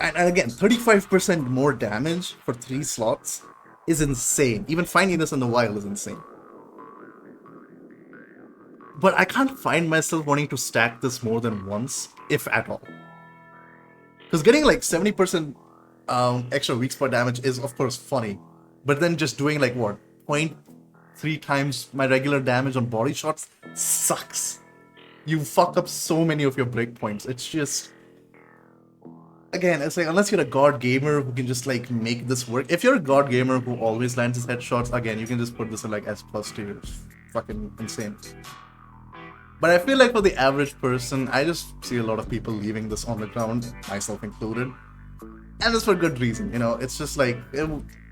and again, 35% more damage for 3 slots is insane. Even finding this in the wild is insane. But I can't find myself wanting to stack this more than once, if at all. Because getting like 70% extra weak spot damage is of course funny, but then just doing like what, 0.3 times my regular damage on body shots sucks. You fuck up so many of your breakpoints. It's just, again, it's like unless you're a god gamer who can just like make this work. If you're a god gamer who always lands his headshots, again, you can just put this in like S+ tier. It's fucking insane. But I feel like for the average person, I just see a lot of people leaving this on the ground, myself included. And it's for good reason, you know, it's just like,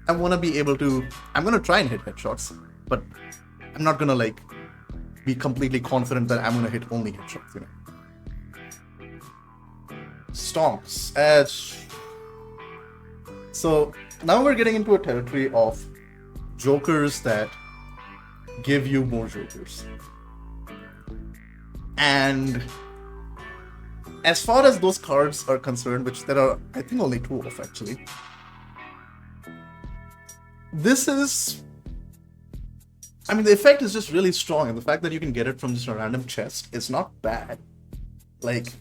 I want to be able to, I'm going to try and hit headshots, but I'm not going to like be completely confident that I'm going to hit only headshots, you know. Stonks. So now we're getting into a territory of jokers that give you more jokers. And as far as those cards are concerned, which there are, I think, only 2 of actually, this is, I mean, the effect is just really strong, and the fact that you can get it from just a random chest is not bad. Like,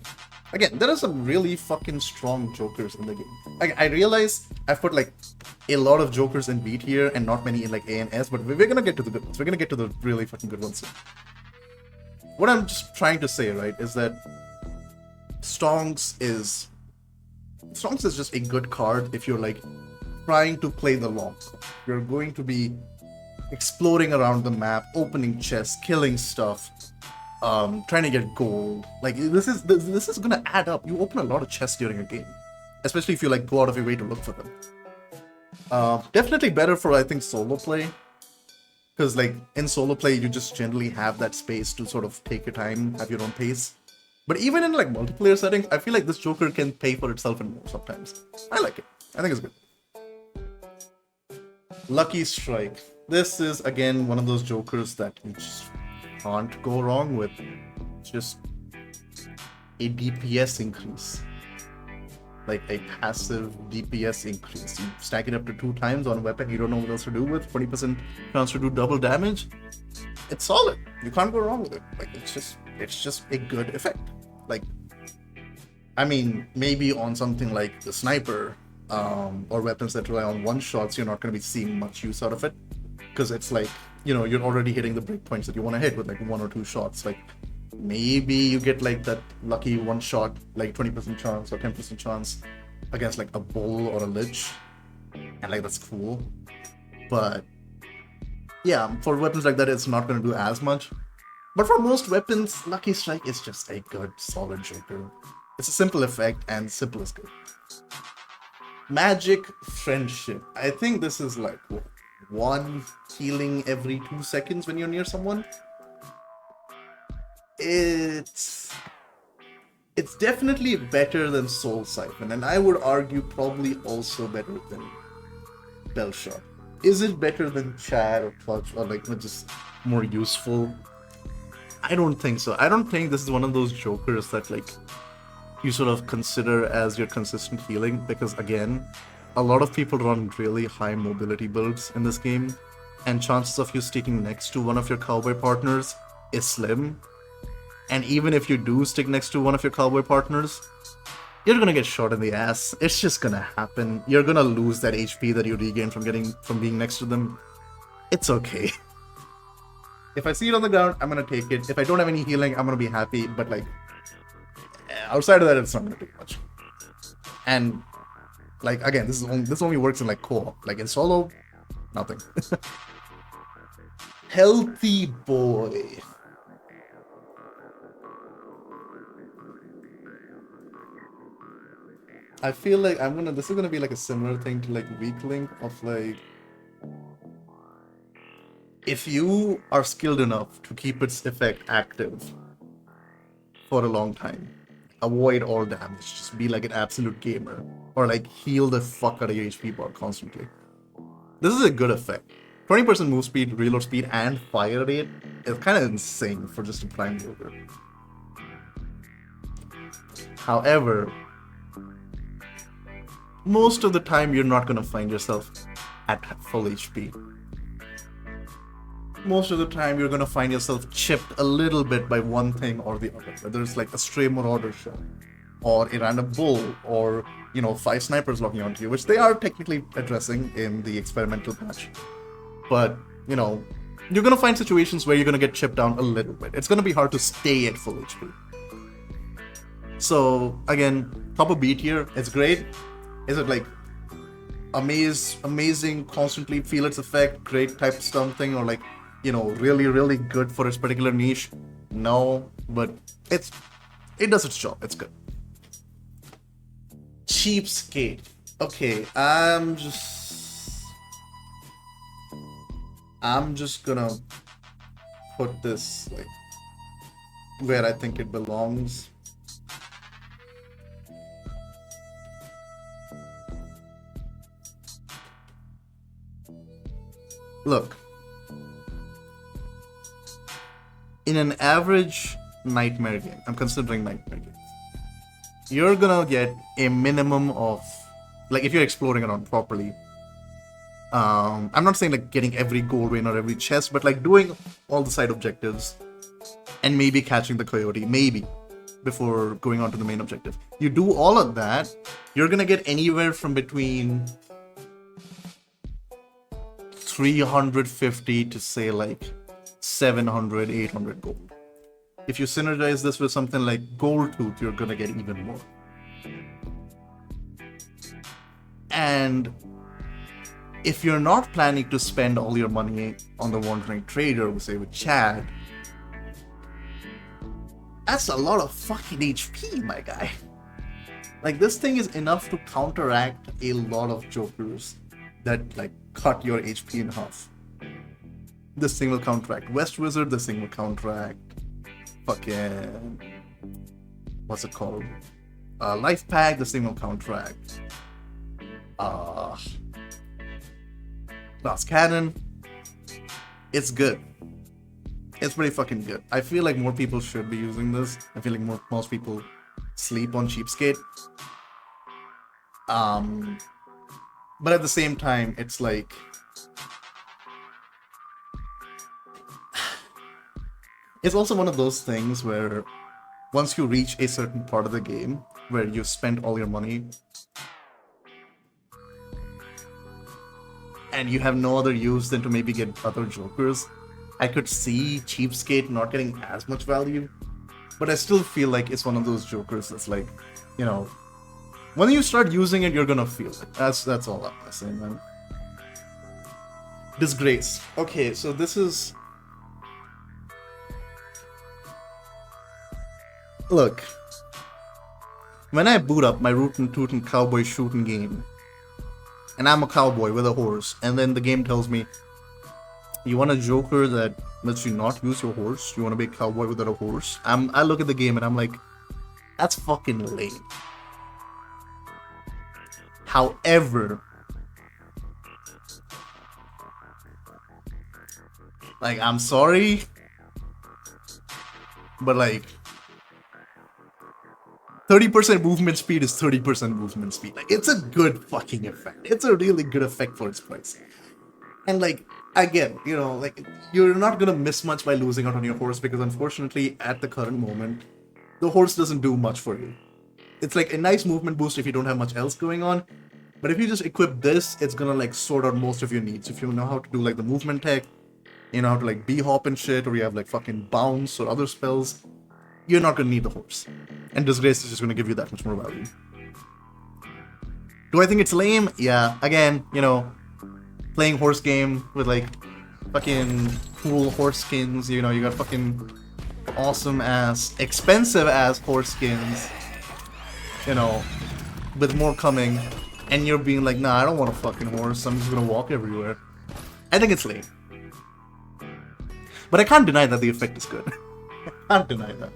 again, there are some really fucking strong jokers in the game. I realize I've put like a lot of jokers in B tier and not many in like A and S, but we're gonna get to the good ones. We're gonna get to the really fucking good ones soon. What I'm just trying to say, right, is that Stonks is just a good card if you're like trying to play the long game. You're going to be exploring around the map, opening chests, killing stuff, trying to get gold. Like this is gonna add up. You open a lot of chests during a game, especially if you like go out of your way to look for them. Definitely better for, I think, solo play. Because like in solo play, you just generally have that space to sort of take your time, have your own pace. But even in like multiplayer settings, I feel like this Joker can pay for itself and more sometimes. I like it. I think it's good. Lucky Strike. This is again one of those jokers that you just can't go wrong with. Just a DPS increase. Like a passive DPS increase. You stack it up to 2 times on a weapon you don't know what else to do with, 20% chance to do double damage. It's solid. You can't go wrong with it. Like it's just a good effect. Like, I mean, maybe on something like the sniper, or weapons that rely on one shots, you're not going to be seeing much use out of it, because it's like, you know, you're already hitting the breakpoints that you want to hit with like 1 or 2 shots. Like maybe you get like that lucky one shot, like 20% chance or 10% chance against like a bull or a lich, and like that's cool. But yeah, for weapons like that, it's not going to do as much. But for most weapons, Lucky Strike is just a good, solid joker. It's a simple effect, and simple is good. Magic Friendship. I think this is like what, 1 healing every 2 seconds when you're near someone. It's definitely better than Soul Siphon, and I would argue probably also better than Bellshot. Is it better than Chad or Clutch, or like just more useful? I don't think so. I don't think this is one of those jokers that like you sort of consider as your consistent healing, because again, a lot of people run really high mobility builds in this game, and chances of you sticking next to one of your cowboy partners is slim. And even if you do stick next to one of your cowboy partners, you're gonna get shot in the ass. It's just gonna happen. You're gonna lose that HP that you regain from being next to them. It's okay. If I see it on the ground, I'm gonna take it. If I don't have any healing, I'm gonna be happy. But like, outside of that, it's not gonna take much. And like again, this only works in like co-op. Like in solo, nothing. Healthy Boy. I feel like this is gonna be like a similar thing to like Weak Link, of like, if you are skilled enough to keep its effect active for a long time, avoid all damage, just be like an absolute gamer, or like heal the fuck out of your HP bar constantly. This is a good effect. 20% move speed, reload speed, and fire rate is kind of insane for just a prime joker. However, most of the time you're not gonna find yourself at full HP. Most of the time you're gonna find yourself chipped a little bit by one thing or the other, whether it's like a stray marauder shot, or a random bull, or, you know, 5 snipers locking onto you, which they are technically addressing in the experimental patch. But, you know, you're gonna find situations where you're gonna get chipped down a little bit. It's gonna be hard to stay at full HP. So again, top of B tier, it's great. Is it like amazing, constantly feel its effect, great type of something, or like, you know, really, really good for its particular niche? No, but it does its job. It's good. Cheapskate. Okay, I'm just gonna put this like where I think it belongs. Look, in an average nightmare game, I'm considering nightmare games, you're gonna get a minimum of, like, if you're exploring around properly, I'm not saying like getting every gold win or every chest, but like doing all the side objectives and maybe catching the coyote, maybe, before going on to the main objective. You do all of that, you're gonna get anywhere from between 350 to say like 700, 800 gold. If you synergize this with something like Gold Tooth, you're gonna get even more. And if you're not planning to spend all your money on the Wandering Trader, say with Chad, that's a lot of fucking HP, my guy. Like, this thing is enough to counteract a lot of jokers that like cut your HP in half. This thing will counteract West Wizard, this thing will counteract fucking, what's it called? Life Pack, this thing will counteract Glass Cannon. It's good. It's pretty fucking good. I feel like more people should be using this. I feel like most people sleep on Cheapskate. But at the same time, it's like... It's also one of those things where once you reach a certain part of the game where you've spent all your money and you have no other use than to maybe get other jokers, I could see Cheapskate not getting as much value, but I still feel like it's one of those jokers that's like, you know, when you start using it, you're gonna feel it. That's all I'm gonna say, man. Disgrace. Okay, so this is... Look, when I boot up my rootin' tootin' cowboy shooting game, and I'm a cowboy with a horse, and then the game tells me, you want a joker that lets you not use your horse? You want to be a cowboy without a horse? I look at the game and I'm like, that's fucking lame. However, like, I'm sorry, but like, 30% movement speed is 30% movement speed. Like, it's a good fucking effect. It's a really good effect for its price. And like, again, you know, like, you're not gonna miss much by losing out on your horse because unfortunately, at the current moment, the horse doesn't do much for you. It's like a nice movement boost if you don't have much else going on. But if you just equip this, it's gonna like sort out most of your needs. If you know how to do like the movement tech, you know how to like bee-hop and shit, or you have like fucking bounce or other spells, you're not gonna need the horse. And Disgrace is just gonna give you that much more value. Do I think it's lame? Yeah, again, you know, playing horse game with like fucking cool horse skins, you know, you got fucking awesome ass, expensive ass horse skins, you know, with more coming, and you're being like, nah, I don't want a fucking horse, I'm just gonna walk everywhere. I think it's lame. But I can't deny that the effect is good. I can't deny that.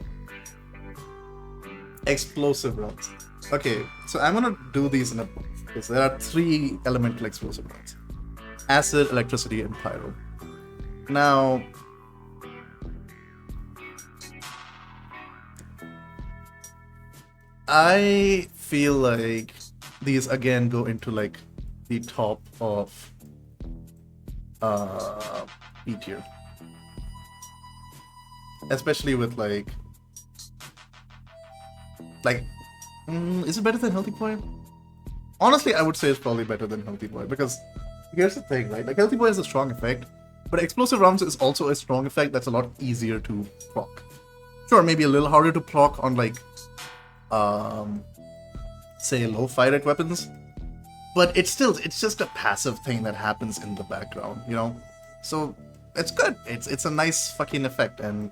Explosive rounds. Okay, so I'm gonna do these in a bunch, because there are 3 elemental explosive rounds. Acid, electricity, and pyro. Now, I feel like these again go into like the top of B tier. Especially with like is it better than Healthy Boy? Honestly, I would say it's probably better than Healthy Boy, because here's the thing, right? Like, Healthy Boy has a strong effect, but Explosive Rounds is also a strong effect that's a lot easier to proc. Sure, maybe a little harder to proc on like say low fire rate weapons, but it's just a passive thing that happens in the background, you know? So it's good. It's a nice fucking effect, and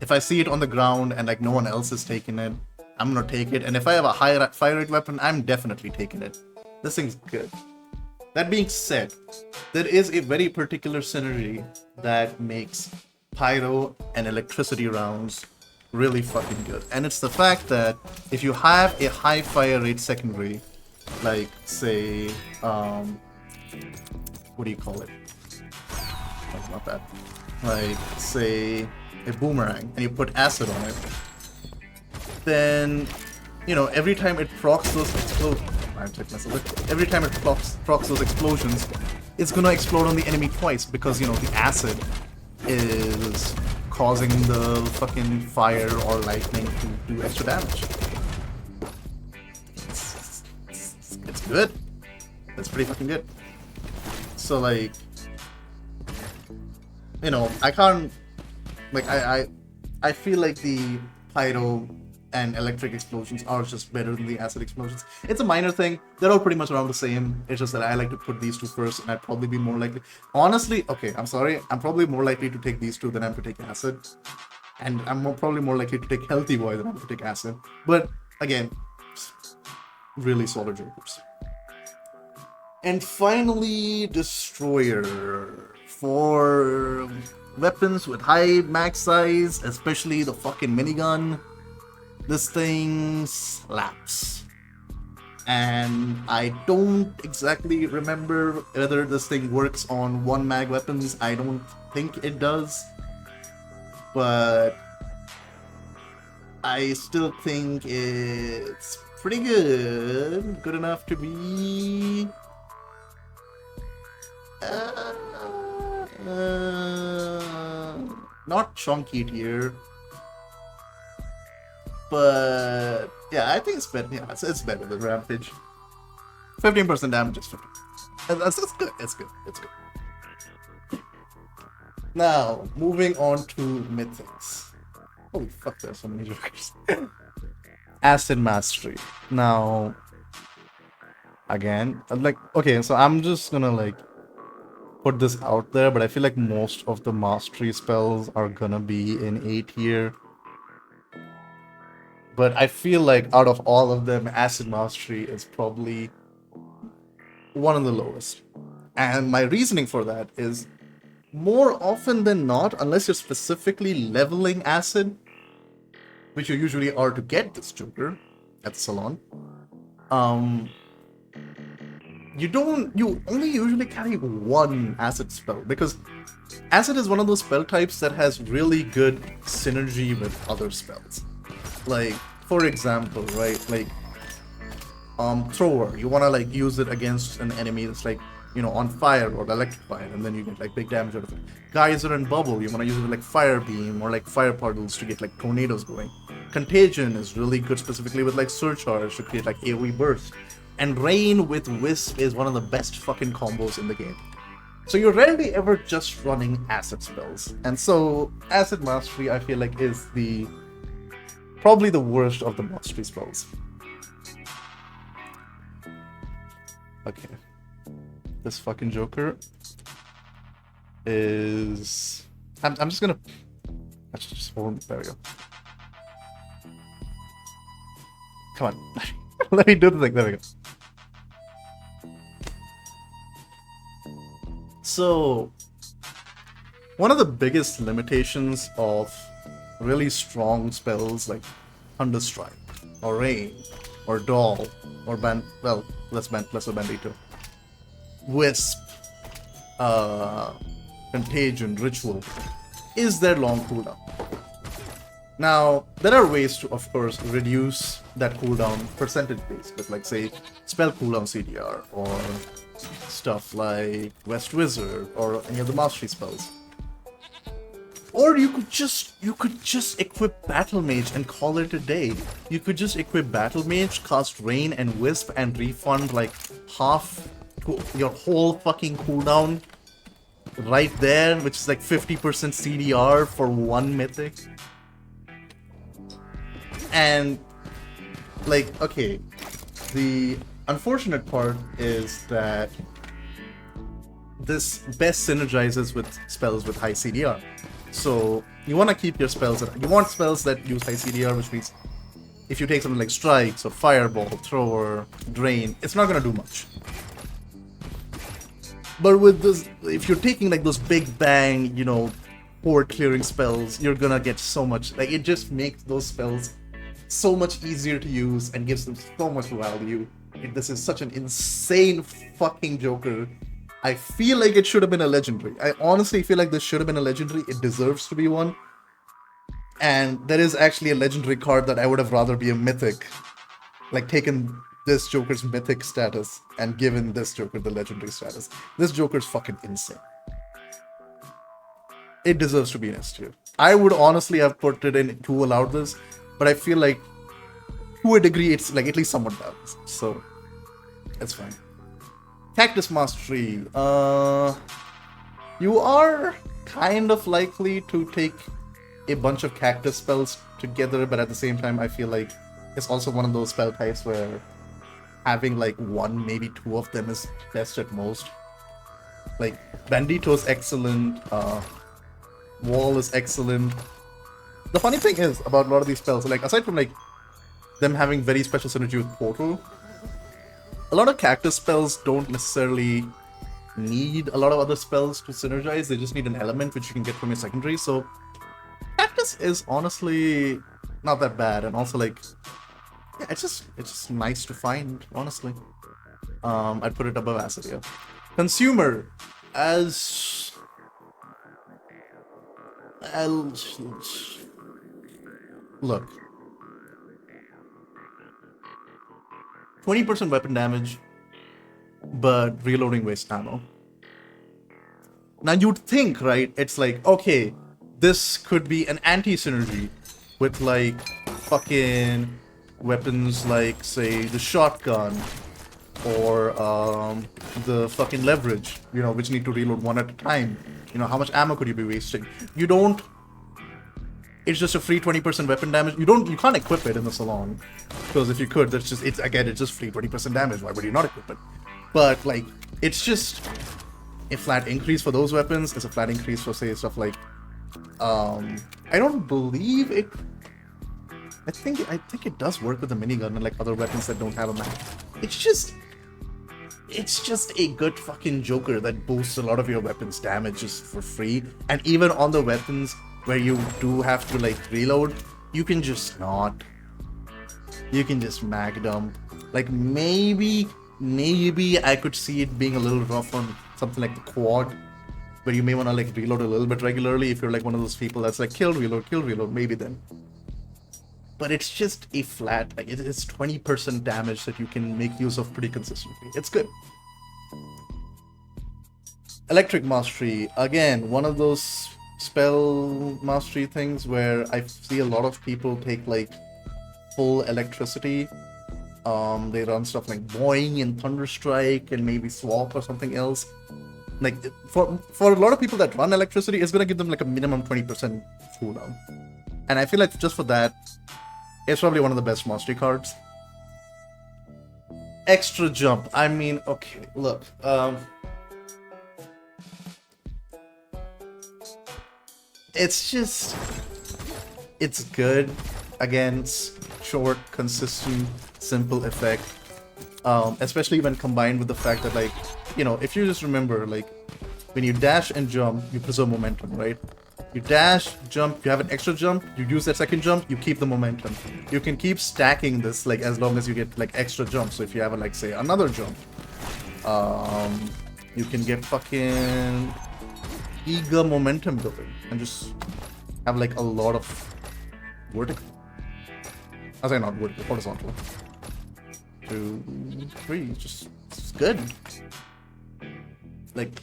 if I see it on the ground and like no one else is taking it, I'm gonna take it. And if I have a high fire rate weapon, I'm definitely taking it. This thing's good. That being said, there is a very particular synergy that makes pyro and electricity rounds really fucking good. And it's the fact that if you have a high fire rate secondary, like say, what do you call it? That's not that. Like, say, a boomerang, and you put acid on it, then, you know, every time it procs those explosions, every time it procs those explosions, it's gonna explode on the enemy twice, because, you know, the acid is causing the fucking fire or lightning to do extra damage. It's good. It's pretty fucking good. So, like, you know, I can't, like, I feel like the pyro and electric explosions are just better than the acid explosions. It's a minor thing. They're all pretty much around the same. It's just that I like to put these two first, and I'd probably be more likely... Honestly, okay, I'm sorry. I'm probably more likely to take these two than I'm to take acid. And I'm probably more likely to take Healthy Boy than I'm to take acid. But, again, really solid jokers. And finally, Destroyer. For weapons with high max size, especially the fucking minigun, this thing slaps. and I don't exactly remember whether this thing works on 1 mag weapons. I don't think it does, but I still think it's pretty good. Good enough to be not chunky tier, but yeah, I think it's better. Yeah, it's better than Rampage. 15% damage is 50. That's good. It's good. It's good. Now, moving on to Mythics. Holy fuck, there's so many jokers. Acid Mastery. Now, again, like, okay, so I'm just gonna, like, put this out there, but I feel like most of the mastery spells are gonna be in A tier. But I feel like out of all of them, Acid Mastery is probably one of the lowest. And my reasoning for that is, more often than not, unless you're specifically leveling Acid, which you usually are to get this Joker at the salon, you only usually carry one Acid spell, because Acid is one of those spell types that has really good synergy with other spells. Like, for example, right, like, Thrower, you wanna, like, use it against an enemy that's, like, you know, on fire or electrified, and then you get, like, big damage out of it. Geyser and Bubble, you wanna use it with, like, Fire Beam or, like, Fire Puddles to get, like, tornadoes going. Contagion is really good specifically with, like, Surcharge to create, like, AoE burst. And Rain with Wisp is one of the best fucking combos in the game. So you're rarely ever just running Acid spells. And so, Acid Mastery, I feel like, is probably the worst of the Mastery spells. Okay. This fucking Joker is... I'm just gonna... Let's just hold... There we go. Come on. Let me do the thing. There we go. So, one of the biggest limitations of really strong spells like Thunderstrike, or Rain, or Doll, or less Bandito, Wisp, Contagion, Ritual, is their long cooldown. Now, there are ways to, of course, reduce that cooldown percentage-based, with, like, say, spell cooldown CDR, or stuff like West Wizard, or any of the mastery spells. Or you could just equip Battle Mage and call it a day. You could just equip Battle Mage, cast Rain and Wisp, and refund, like, half your whole fucking cooldown right there, which is like 50% CDR for one mythic. And, like, okay, the unfortunate part is that this best synergizes with spells with high CDR. So you want to keep your spells, you want spells that use high CDR, which means if you take something like Strikes or Fireball, Thrower, Drain, it's not going to do much. But with this, if you're taking like those big bang, you know, board clearing spells, you're gonna get so much, like, it just makes those spells so much easier to use and gives them so much value. This is such an insane fucking Joker. I feel like it should have been a legendary. I honestly feel like this should have been a legendary. It deserves to be one. And there is actually a legendary card that I would have rather be a mythic. Like, taken this Joker's mythic status and given this Joker the legendary status. This Joker's fucking insane. It deserves to be an S tier. I would honestly have put it in to allow this, but I feel like to a degree it's like at least somewhat balanced. So it's fine. Cactus Mastery. You are kind of likely to take a bunch of cactus spells together, but at the same time I feel like it's also one of those spell types where having like one, maybe two of them is best at most. Like, Bandito's excellent, Wall is excellent. The funny thing is about a lot of these spells, like, aside from like them having very special synergy with Portal, a lot of cactus spells don't necessarily need a lot of other spells to synergize. They just need an element which you can get from your secondary. So cactus is honestly not that bad, and also like Yeah, it's just nice to find, honestly. I'd put it above Acidia. Consumer, as look, 20% weapon damage, but reloading wastes ammo. Now you'd think, right? It's like, okay, this could be an anti-synergy with like fucking weapons like, say, the shotgun or the fucking leverage, which need to reload one at a time. How much ammo could you be wasting? You don't. It's just a free 20% weapon damage. You can't equip it in the salon, because if you could, it's just free 20% damage. Why would you not equip it? But like, it's just a flat increase for those weapons. It's a flat increase for, say, stuff like I don't believe it. I think it does work with the minigun and like other weapons that don't have a mag. It's just a good fucking Joker that boosts a lot of your weapons damage just for free. And even on the weapons where you do have to like reload, you can just not. You can just mag dump. Like maybe I could see it being a little rough on something like the quad, where you may want to like reload a little bit regularly if you're like one of those people that's like kill reload, maybe then. But it's just a flat, like it's 20% damage that you can make use of pretty consistently. It's good. Electric Mastery, again, one of those spell mastery things where I see a lot of people take like full electricity. They run stuff like Boing and Thunderstrike and maybe Swap or something else. Like for a lot of people that run electricity, it's gonna give them like a minimum 20% cooldown. And I feel like just for that, it's probably one of the best mastery cards. Extra jump. I mean, okay, look. It's good. Again, short, consistent, simple effect. Especially when combined with the fact that, like, if you just remember, like, when you dash and jump, you preserve momentum, right? You dash, jump, you have an extra jump, you use that second jump, you keep the momentum. You can keep stacking this, like, as long as you get, like, extra jumps. So if you have, like, say, another jump, you can get fucking eager momentum going and just have, like, a lot of vertical. I say not vertical, horizontal. 2, 3, just it's good. Like,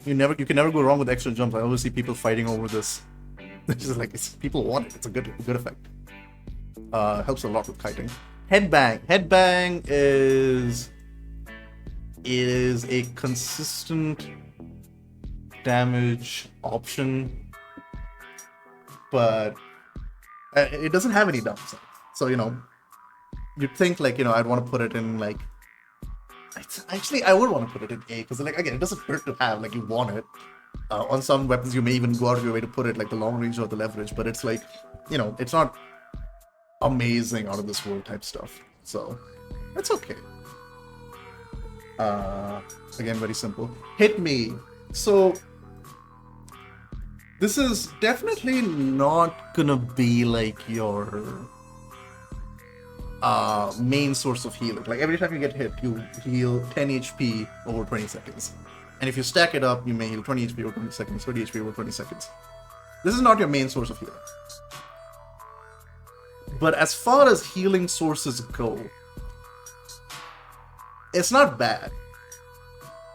you can never go wrong with extra jumps. I always see people fighting over this. It's just like, people want it. It's a good effect. Helps a lot with kiting. Headbang. Headbang is a consistent damage option, but it doesn't have any downside. So you'd think like I'd want to put it in like. Actually, I would want to put it in A, because like again, it doesn't hurt to have, like, you want it. On some weapons, you may even go out of your way to put it, like the long range or the leverage, but it's like, it's not amazing out of this world type stuff. So that's okay. Again, very simple. Hit me. So this is definitely not gonna be like your main source of healing. Like every time you get hit, you heal 10 HP over 20 seconds. And if you stack it up, you may heal 20 HP over 20 seconds, 30 HP over 20 seconds. This is not your main source of healing. But as far as healing sources go, it's not bad.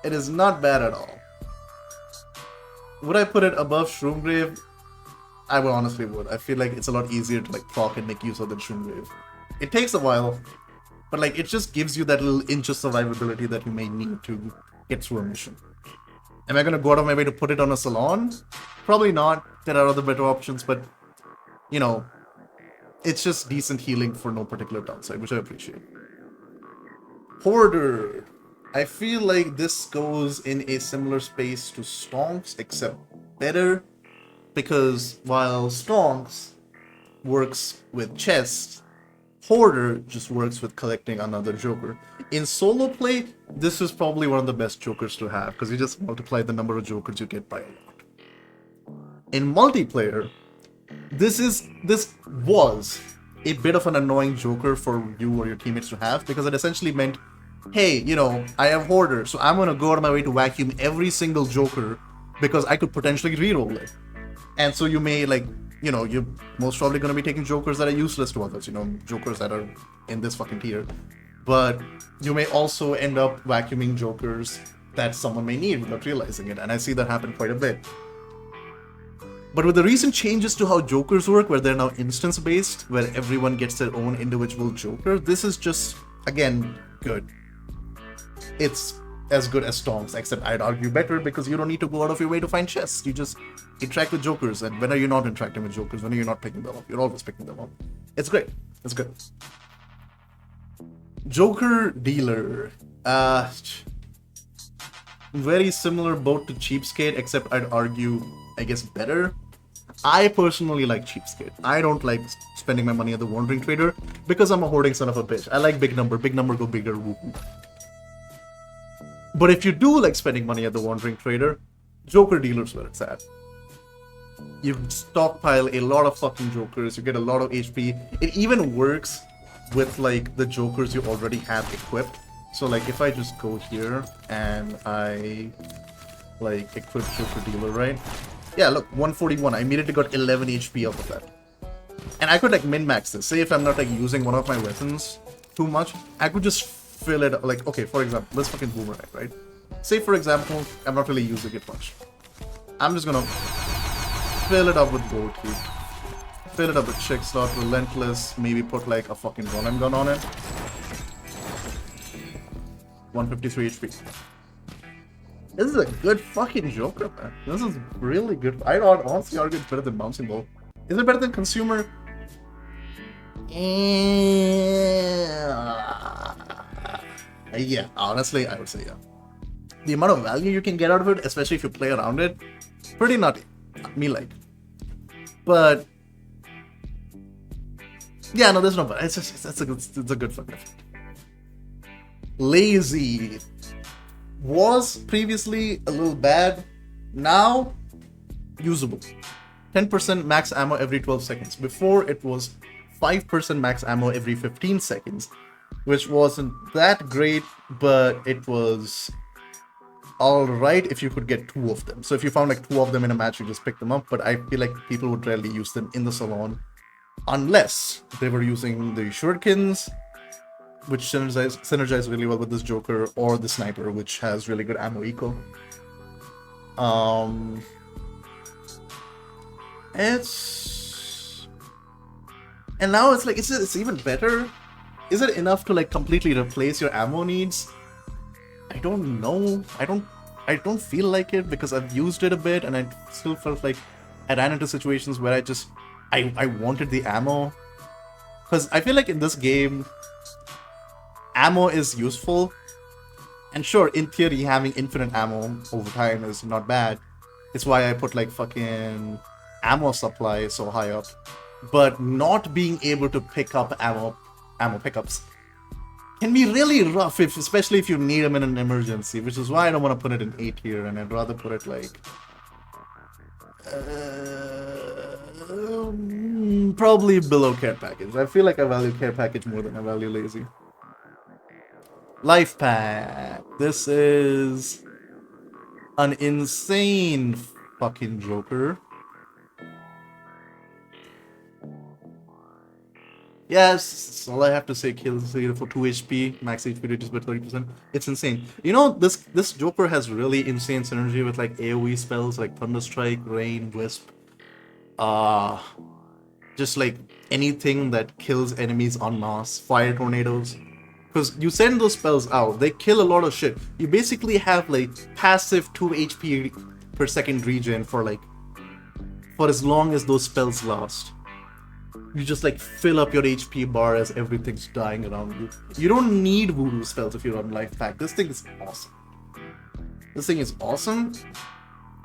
It is not bad at all. Would I put it above Shroomgrave? I would honestly would. I feel like it's a lot easier to like proc and make use of than Shroomgrave. It takes a while, but like it just gives you that little inch of survivability that you may need to get through a mission. Am I gonna go out of my way to put it on a salon? Probably not. There are other better options, but it's just decent healing for no particular downside, which I appreciate. Hoarder. I feel like this goes in a similar space to Stonks, except better, because while Stonks works with chests, Hoarder just works with collecting another Joker. In solo play, this is probably one of the best Jokers to have, because you just multiply the number of Jokers you get by a lot. In multiplayer, this was a bit of an annoying Joker for you or your teammates to have, because it essentially meant, hey, you know, I have Hoarder, so I'm gonna go out of my way to vacuum every single Joker because I could potentially reroll it. And so you may, like, you know, you're most probably gonna be taking Jokers that are useless to others, you know, Jokers that are in this fucking tier. But you may also end up vacuuming Jokers that someone may need without realizing it, and I see that happen quite a bit. But with the recent changes to how Jokers work, where they're now instance-based, where everyone gets their own individual Joker, this is just, again, good. It's as good as Storms, except I'd argue better because you don't need to go out of your way to find chests. You just interact with Jokers, and when are you not interacting with Jokers? When are you not picking them up? You're always picking them up. It's great. It's good. Joker Dealer. Very similar boat to Cheapskate, except I'd argue, I guess, better. I personally like Cheapskate. I don't like spending my money at the Wandering Trader because I'm a hoarding son of a bitch. I like big number go bigger, woohoo. But if you do like spending money at the Wandering Trader, Joker Dealer's where it's at. You stockpile a lot of fucking Jokers, you get a lot of HP. It even works with like the Jokers you already have equipped. So like if I just go here and I like equip Joker Dealer, right? Yeah, look, 141. I immediately got 11 HP off of that. And I could like min-max this. Say if I'm not like using one of my weapons too much, I could just fill it up. Like, okay, for example, let's fucking boomerang, right? Say for example, I'm not really using it much. I'm just gonna fill it up with gold key. Fill it up with Chick Slot, Relentless, maybe put like a fucking Ronin gun on it. 153 HP. This is a good fucking Joker, man. This is really good. I'd honestly argue it's better than Bouncing Ball. Is it better than Consumer? Yeah, honestly, I would say yeah. The amount of value you can get out of it, especially if you play around it, pretty nutty. Me like. But yeah, no, there's no but. It's a good fucking effect. Lazy was previously a little bad, now usable. 10% max ammo every 12 seconds. Before it was 5% max ammo every 15 seconds, which wasn't that great, but it was alright if you could get 2 of them. So if you found like 2 of them in a match, you just pick them up, but I feel like people would rarely use them in the salon unless they were using the shurikens, which synergize really well with this Joker, or the sniper, which has really good ammo eco. And now it's like it's even better. Is it enough to like completely replace your ammo needs? I don't know. I don't feel like it because I've used it a bit and I still felt like I ran into situations where I wanted the ammo. Because I feel like in this game, ammo is useful, and sure, in theory, having infinite ammo over time is not bad. It's why I put like fucking ammo supply so high up. But not being able to pick up ammo pickups can be really rough, especially if you need them in an emergency, which is why I don't want to put it in A tier, and I'd rather put it like probably below care package. I feel like I value care package more than I value lazy. Life pack. This is an insane fucking Joker. Yes, that's all I have to say. Kills for 2 HP, max HP reduced by 30%. It's insane. You know, this Joker has really insane synergy with like AoE spells like Thunderstrike, Rain, Wisp. Just like anything that kills enemies en masse. Fire tornadoes. Because you send those spells out, they kill a lot of shit. You basically have like passive 2 HP per second regen for as long as those spells last. You just like fill up your HP bar as everything's dying around you. You don't need voodoo spells if you run life pack. This thing is awesome. This thing is awesome,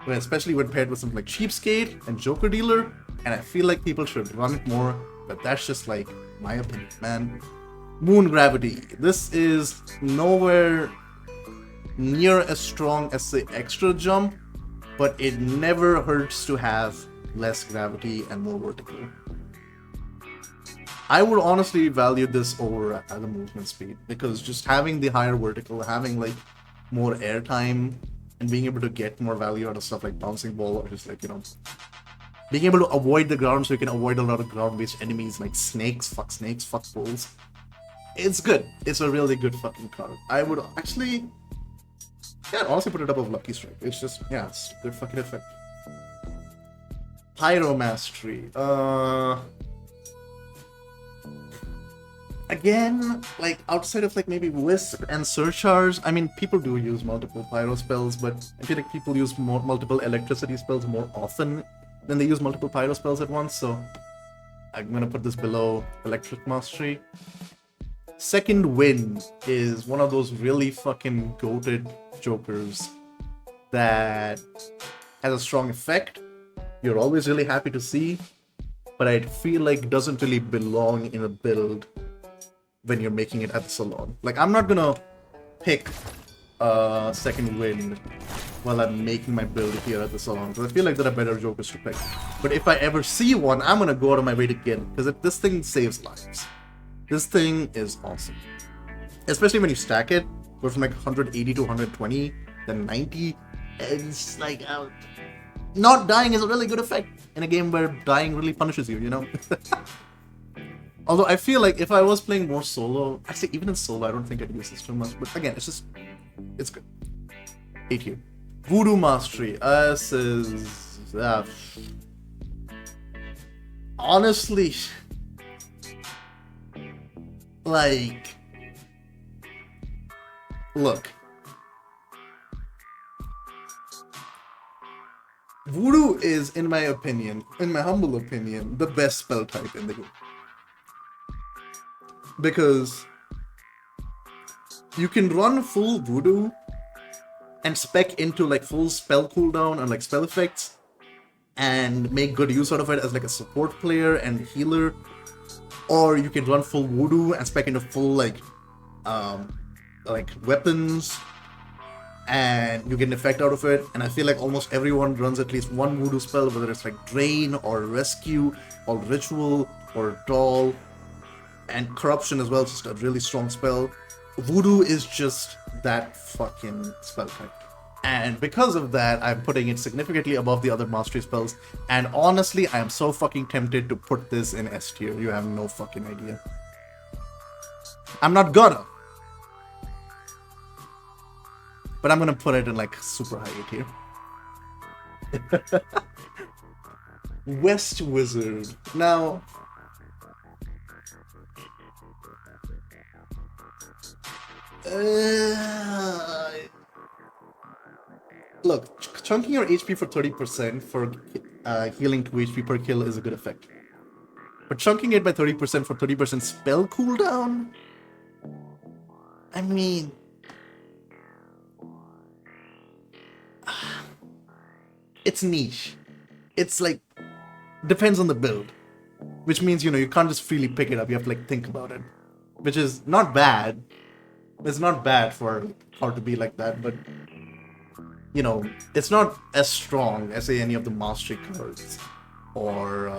especially when paired with something like Cheapskate and Joker Dealer, and I feel like people should run it more, but that's just like my opinion, man. Moon Gravity. This is nowhere near as strong as the extra jump, but it never hurts to have less gravity and more vertical. I would honestly value this over the movement speed, because just having the higher vertical, having like more airtime, and being able to get more value out of stuff like bouncing ball, or just like, you know, being able to avoid the ground so you can avoid a lot of ground-based enemies like snakes, fuck bulls. It's good. It's a really good fucking card. I would actually, yeah, I'd honestly put it above Lucky Strike. It's just, yeah, it's a good fucking effect. Pyro Mastery. Again, like, outside of, like, maybe Wisp and Surcharge, I mean, people do use multiple Pyro spells, but I feel like people use multiple Electricity spells more often than they use multiple Pyro spells at once, so I'm gonna put this below Electric Mastery. Second Wind is one of those really fucking goated jokers that has a strong effect. You're always really happy to see, but I feel like doesn't really belong in a build when you're making it at the salon. Like, I'm not gonna pick Second Wind while I'm making my build here at the salon, because I feel like there are better jokers to pick. But if I ever see one, I'm gonna go out of my way to get it, because this thing saves lives. This thing is awesome. Especially when you stack it, go from like 180 to 120, then 90, and it's like, not dying is a really good effect in a game where dying really punishes you, you know? Although I feel like if I was playing more solo, actually even in solo I don't think I'd use this too much, but again, it's good. 8 here. Voodoo Mastery. This is... honestly... like... look. Voodoo is, in my opinion, in my humble opinion, the best spell type in the game. Because you can run full Voodoo and spec into like full spell cooldown and like spell effects and make good use out of it as like a support player and healer, or you can run full Voodoo and spec into full like weapons and you get an effect out of it. And I feel like almost everyone runs at least one Voodoo spell, whether it's like Drain or Rescue or Ritual or Doll, and Corruption as well, just a really strong spell. Voodoo is just that fucking spell type. And because of that, I'm putting it significantly above the other mastery spells. And honestly, I am so fucking tempted to put this in S tier. You have no fucking idea. I'm not gonna. But I'm gonna put it in like super high tier. West Wizard. Now... look, chunking your HP for 30% for healing 2 HP per kill is a good effect. But chunking it by 30% for 30% spell cooldown? I mean... it's niche. It's like... depends on the build. Which means, you know, you can't just freely pick it up, you have to like think about it. Which is not bad. It's not bad for how to be like that, but you know, it's not as strong as say any of the mastery cards or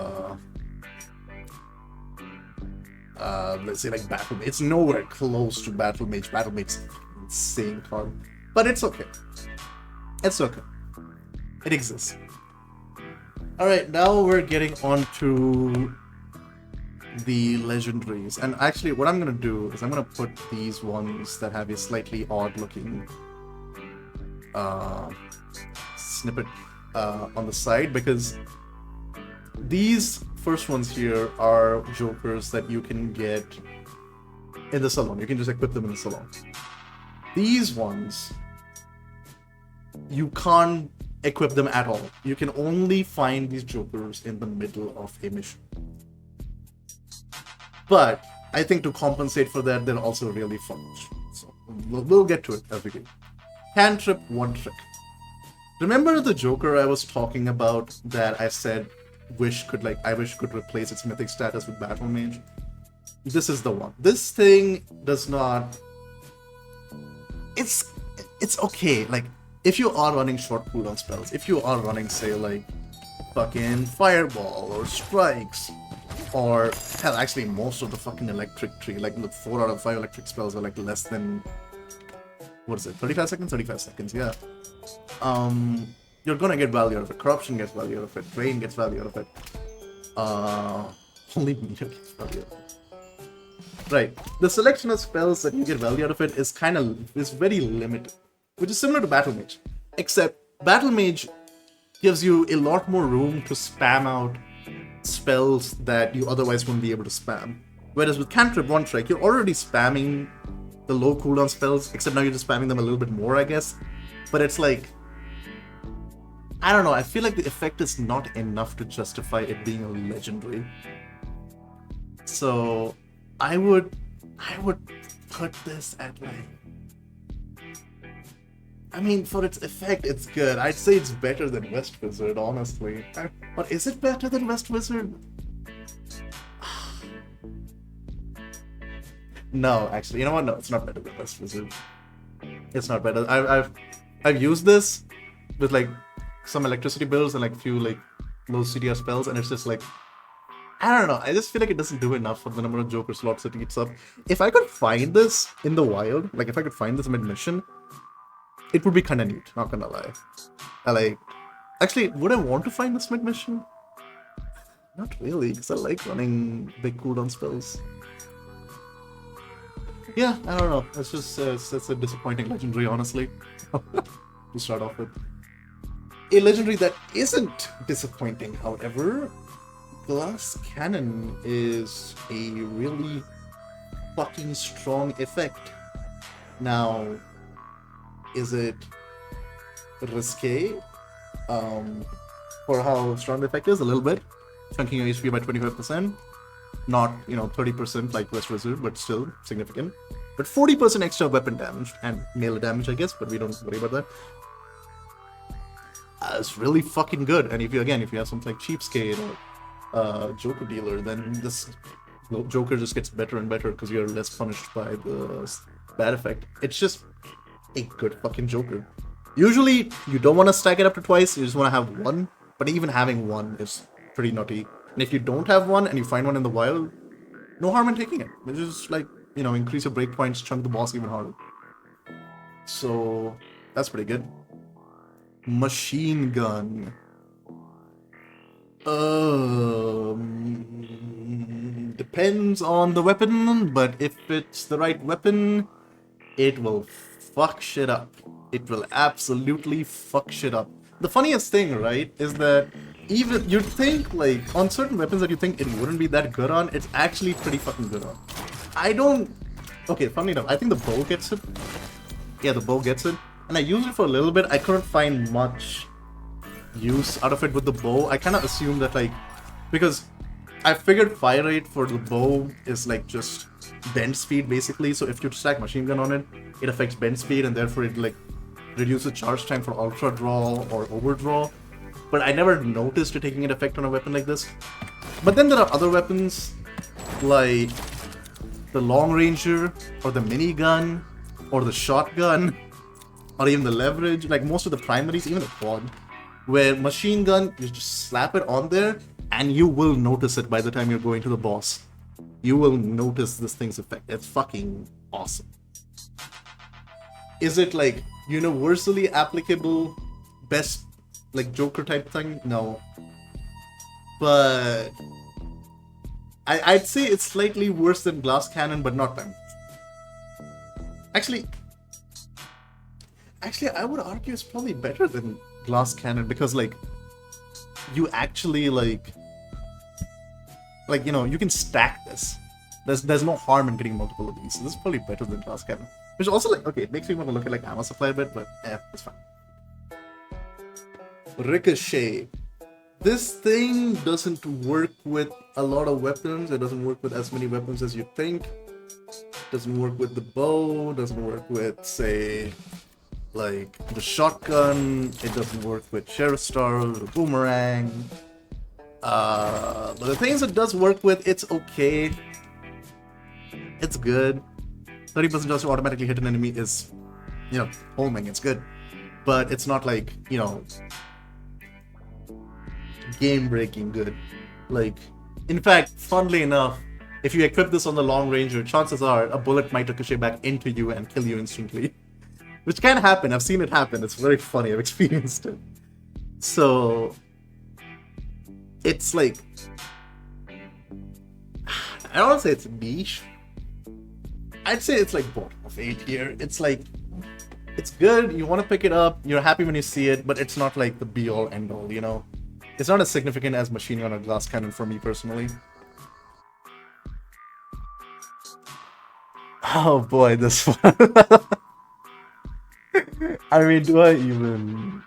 let's say like Battle Mage. It's nowhere close to Battle Mage. Battle Mage's an insane card, but it's okay. It's okay. It exists. All right, now we're getting on to the legendaries, and actually what I'm gonna do is I'm gonna put these ones that have a slightly odd looking snippet on the side, because these first ones here are jokers that you can get in the salon. You can just equip them in the salon. These ones you can't equip them at all. You can only find these jokers in the middle of a mission. But I think to compensate for that, they're also really fun. So we'll get to it as we go. Cantrip, one trick. Remember the Joker I was talking about that I said I wish could replace its mythic status with Battle Mage? This is the one. This thing does not... It's okay. Like, if you are running short cooldown spells, if you are running, say, like, fucking Fireball or Strikes, Or, hell, actually, most of the fucking electric tree, like, the 4 out of 5 electric spells are, like, less than, what is it, 35 seconds? 35 seconds, yeah. You're gonna get value out of it. Corruption gets value out of it. Drain gets value out of it. Only meter gets value out of it. Right. The selection of spells that you get value out of it is very limited, which is similar to Battle Mage. Except, Battle Mage gives you a lot more room to spam out spells that you otherwise wouldn't be able to spam. Whereas with Cantrip One Strike, you're already spamming the low cooldown spells, except now you're just spamming them a little bit more, I guess. But it's like, I don't know, I feel like the effect is not enough to justify it being a legendary. So I would put this at like, I mean, for its effect, it's good. I'd say it's better than West Wizard, honestly. But is it better than West Wizard? No, actually, you know what? No, it's not better than West Wizard. It's not better. I've used this with like some electricity builds and like a few like low CDR spells, and it's just like, I don't know. I just feel like it doesn't do enough for the number of Joker slots it eats up. If I could find this in the wild, like if I could find this mid-mission, it would be kind of neat, not gonna lie. Actually, would I want to find this mid-mission? Not really, because I like running big cooldown spells. Yeah, I don't know. It's just it's a disappointing legendary, honestly. To start off with. A legendary that isn't disappointing, however, Glass Cannon is a really fucking strong effect. Now, is it risque for how strong the effect is? A little bit. Chunking your HP by 25%. Not, 30% like West Wizard, but still significant. But 40% extra weapon damage and melee damage, I guess, but we don't worry about that. It's really fucking good. And if you have something like Cheapskate or Joker Dealer, then this Joker just gets better and better because you're less punished by the bad effect. It's just a good fucking Joker. Usually, you don't want to stack it up to twice, you just want to have one, but even having one is pretty nutty. And if you don't have one and you find one in the wild, no harm in taking it. It's just like, increase your breakpoints, chunk the boss even harder. So, that's pretty good. Machine gun. Depends on the weapon, but if it's the right weapon, it will fuck shit up. It will absolutely fuck shit up. The funniest thing, right, is that even you'd think, like, on certain weapons that you think it wouldn't be that good on, it's actually pretty fucking good on. Okay, funny enough, I think the bow gets it. Yeah, the bow gets it. And I used it for a little bit. I couldn't find much use out of it with the bow. I kind of assumed that, like, because I figured fire rate for the bow is, like, just bend speed, basically. So if you stack machine gun on it, it affects bend speed, and therefore it, like, reduces charge time for ultra draw or overdraw. But I never noticed it taking an effect on a weapon like this. But then there are other weapons, like the long ranger, or the minigun, or the shotgun, or even the leverage, like most of the primaries, even the quad, where machine gun, you just slap it on there, and you will notice it by the time you're going to the boss. You will notice this thing's effect. It's fucking awesome. Is it, like, universally applicable, best, like, Joker type thing? No. But I'd say it's slightly worse than Glass Cannon, but not that much. Actually, I would argue it's probably better than Glass Cannon, because, like, you actually, you can stack this. There's no harm in getting multiple of these. So this is probably better than Glass Cannon. Which also, like, okay, it makes me want to look at, like, ammo supply a bit, but it's fine. Ricochet. This thing doesn't work with a lot of weapons. It doesn't work with as many weapons as you think. Doesn't work with the bow. Doesn't work with, say, like, the shotgun. It doesn't work with Sheriff Star, the boomerang. But the things it does work with, it's okay. It's good. 30% chance to automatically hit an enemy is, homing. It's good. But it's not like, game-breaking good. Like, In fact, funnily enough, if you equip this on the long ranger, chances are a bullet might ricochet back into you and kill you instantly. Which can happen. I've seen it happen. It's very funny. I've experienced it. So it's like, I don't want to say it's niche. I'd say it's like bottom of 8 here. It's like, it's good. You want to pick it up. You're happy when you see it, but it's not like the be all end all, you know? It's not as significant as machine gun or glass cannon for me personally. Oh boy, this one. I mean, do I even...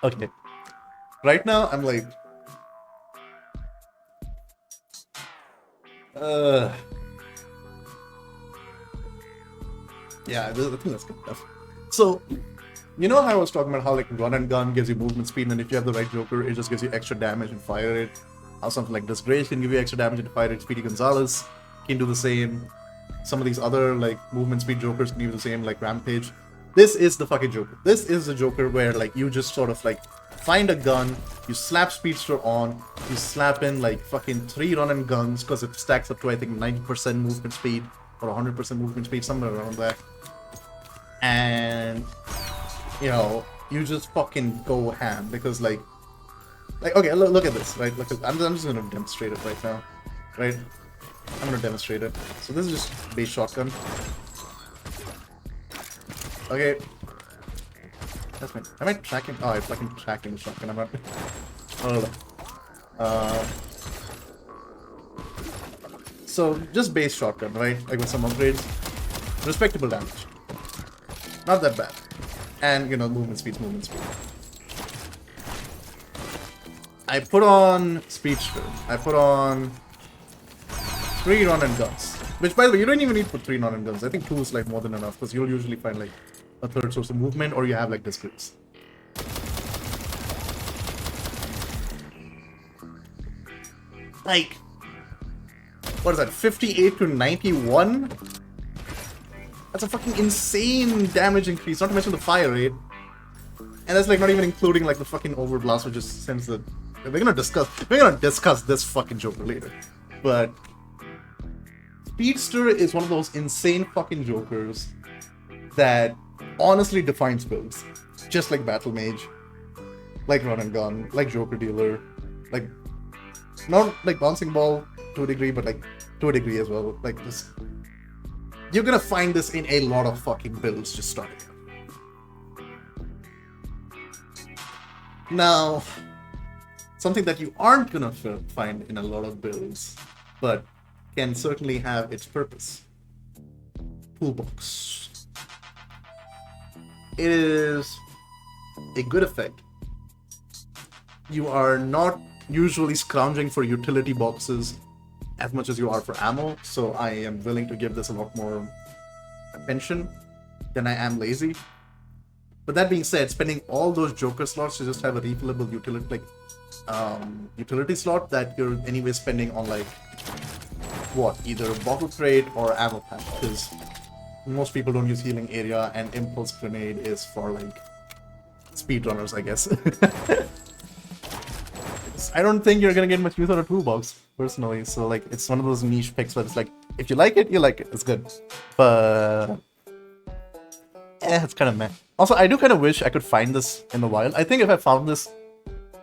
Okay. Right now, I'm like... Yeah, I think that's good enough. So, you know how I was talking about how like run and gun gives you movement speed, and if you have the right Joker, it just gives you extra damage and fire rate. How something like Disgrace can give you extra damage and fire rate. Speedy Gonzalez can do the same. Some of these other like movement speed Jokers can do the same, like Rampage. This is the fucking Joker. This is the Joker where like you just sort of like find a gun, you slap Speedster on, you slap in like fucking 3 run and guns because it stacks up to I think 90% movement speed or 100% movement speed, somewhere around there. And you know, you just fucking go ham because like okay, look at this, right? Look, I'm just gonna demonstrate it right now, right? I'm gonna demonstrate it. So this is just base shotgun. Okay. That's fine. Am I tracking? Oh, I'm fucking tracking the shotgun. I'm not. Hold on. So just base shotgun, right? Like with some upgrades. Respectable damage. Not that bad. And, you know, movement speed. I put on Speedster. I put on 3 run and guns. Which, by the way, you don't even need to put 3 run and guns. I think 2 is like more than enough because you'll usually find like a third source of movement or you have like Disgrace. Like, what is that? 58 to 91? That's a fucking insane damage increase, not to mention the fire rate. And that's like not even including like the fucking overblast, which just sends the... We're gonna discuss this fucking Joker later. But Speedster is one of those insane fucking Jokers that honestly defines builds. Just like Battle Mage, like Run and Gun, like Joker Dealer, like not like Bouncing Ball to a degree, but like to a degree as well. Like this, you're gonna find this in a lot of fucking builds just starting. Now, something that you aren't gonna find in a lot of builds, but can certainly have its purpose. Toolbox. It is a good effect. You are not usually scrounging for utility boxes as much as you are for ammo, so I am willing to give this a lot more attention than I am lazy. But that being said, spending all those Joker slots to just have a refillable utility slot that you're anyway spending on like what, either bottle crate or ammo pack, because most people don't use healing area and impulse grenade is for like speedrunners, I guess. I don't think you're gonna get much use out of toolbox personally, so like it's one of those niche picks where it's like if you like it, you like it, it's good. But it's kind of meh. Also, I do kind of wish I could find this in the wild. I think if I found this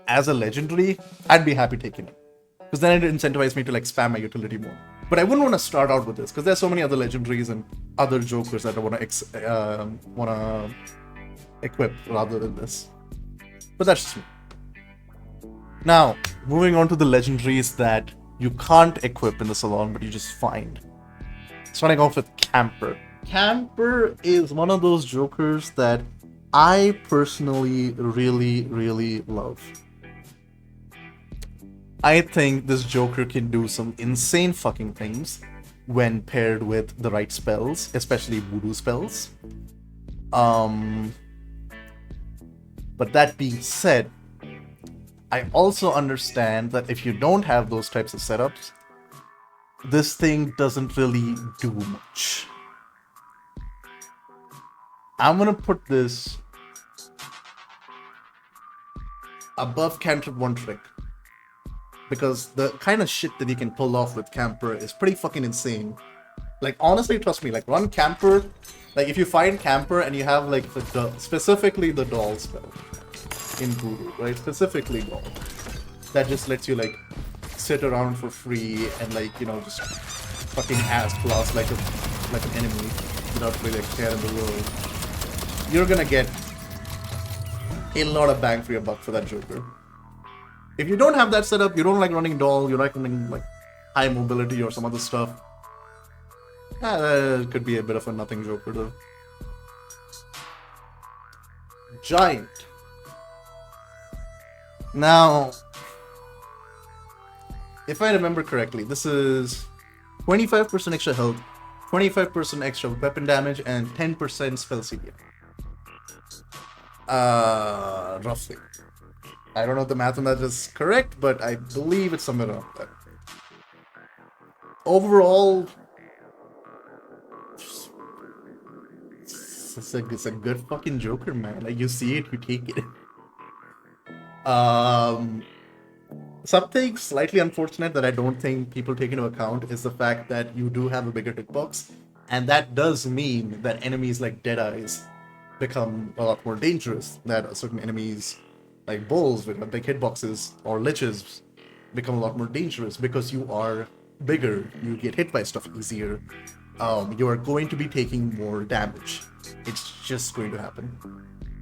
as a legendary, I'd be happy taking it, because then it incentivize me to like spam my utility more. But I wouldn't want to start out with this because there's so many other legendaries and other Jokers that I want to equip rather than this. But that's just me. Now, moving on to the legendaries that you can't equip in the salon, but you just find. Starting off with Camper. Camper is one of those Jokers that I personally really love. I think this Joker can do some insane fucking things when paired with the right spells, especially voodoo spells. But that being said, I also understand that if you don't have those types of setups, this thing doesn't really do much. I'm gonna put this above cantrip one trick. Because the kind of shit that you can pull off with Camper is pretty fucking insane. Like, honestly, trust me, like, run Camper. Like, if you find Camper and you have, like, specifically the doll spell in Voodoo, right? Specifically doll. That just lets you, like, sit around for free and, like, you know, just fucking ass class like an enemy without really a care in the world. You're gonna get a lot of bang for your buck for that Joker. If you don't have that setup, you don't like running doll, you like running like high mobility or some other stuff, it could be a bit of a nothing Joker though. Giant. Now, if I remember correctly, this is 25% extra health, 25% extra weapon damage, and 10% spell CD. Roughly. I don't know if the math on that is correct, but I believe it's somewhere around that. Overall, it's a good fucking Joker, man. Like, you see it, you take it. Something slightly unfortunate that I don't think people take into account is the fact that you do have a bigger hitbox, and that does mean that enemies like Deadeyes become a lot more dangerous, that certain enemies like bulls with big hitboxes or liches become a lot more dangerous because you are bigger, you get hit by stuff easier, you are going to be taking more damage. It's just going to happen.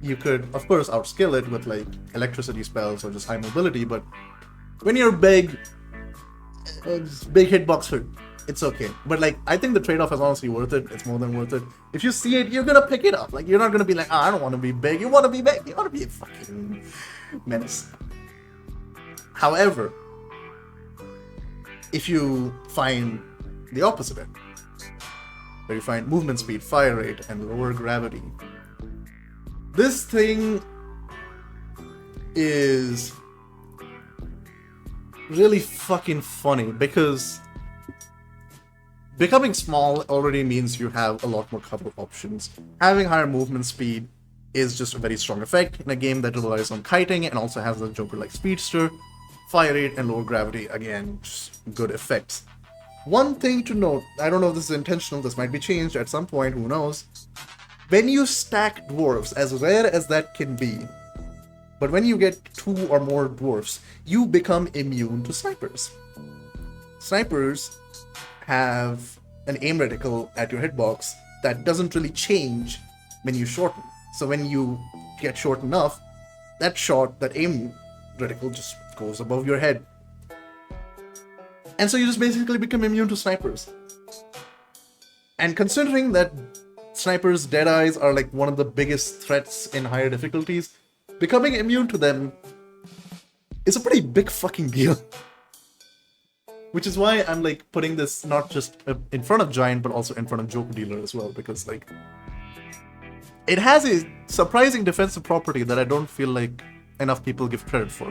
You could, of course, outskill it with like electricity spells or just high mobility, but when you're big hitbox hurt, it's okay. But like, I think the trade-off is honestly worth it. It's more than worth it. If you see it, you're gonna pick it up. Like, you're not gonna be like, I don't want to be big. You want to be big. You want to be a fucking menace. However, if you find the opposite end, where you find movement speed, fire rate, and lower gravity, this thing is really fucking funny because becoming small already means you have a lot more cover options. Having higher movement speed is just a very strong effect in a game that relies on kiting and also has a Joker like speedster. Fire rate and lower gravity, again, just good effects. One thing to note, I don't know if this is intentional, this might be changed at some point, who knows. When you stack dwarves, as rare as that can be, but when you get 2 or more dwarfs, you become immune to snipers. Snipers have an aim reticle at your hitbox that doesn't really change when you shorten. So when you get short enough, that shot, that aim reticle just goes above your head. And so you just basically become immune to snipers. And considering that snipers, Deadeyes are like one of the biggest threats in higher difficulties, becoming immune to them is a pretty big fucking deal. Which is why I'm like putting this not just in front of Giant, but also in front of Joker Dealer as well, because like it has a surprising defensive property that I don't feel like enough people give credit for.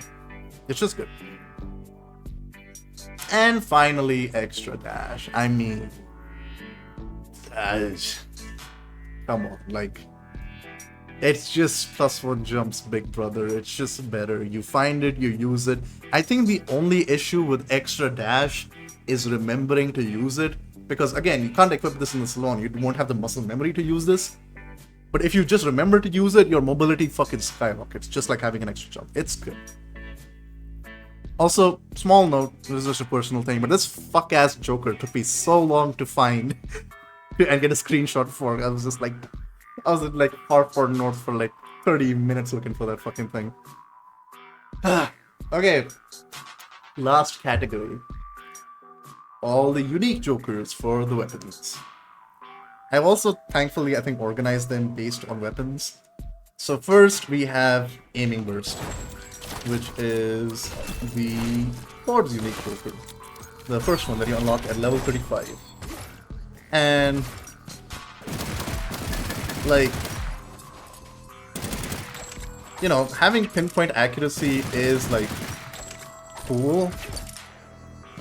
It's just good. And finally, extra dash. I mean, come on, like, it's just +1 jumps, big brother. It's just better. You find it, you use it. I think the only issue with extra dash is remembering to use it, because again, you can't equip this in the salon. You won't have the muscle memory to use this. But if you just remember to use it, your mobility fucking skyrockets, just like having an extra jump. It's good. Also, small note, this is just a personal thing, but this fuck-ass Joker took me so long to find and get a screenshot for. I was at like Hartford North for like 30 minutes looking for that fucking thing. Okay, last category. All the unique Jokers for the weapons. I've also, thankfully, I think organized them based on weapons. So first we have Aiming Burst, which is the Lord's unique Joker. The first one that you unlock at level 35. And like, you know, having pinpoint accuracy is like cool,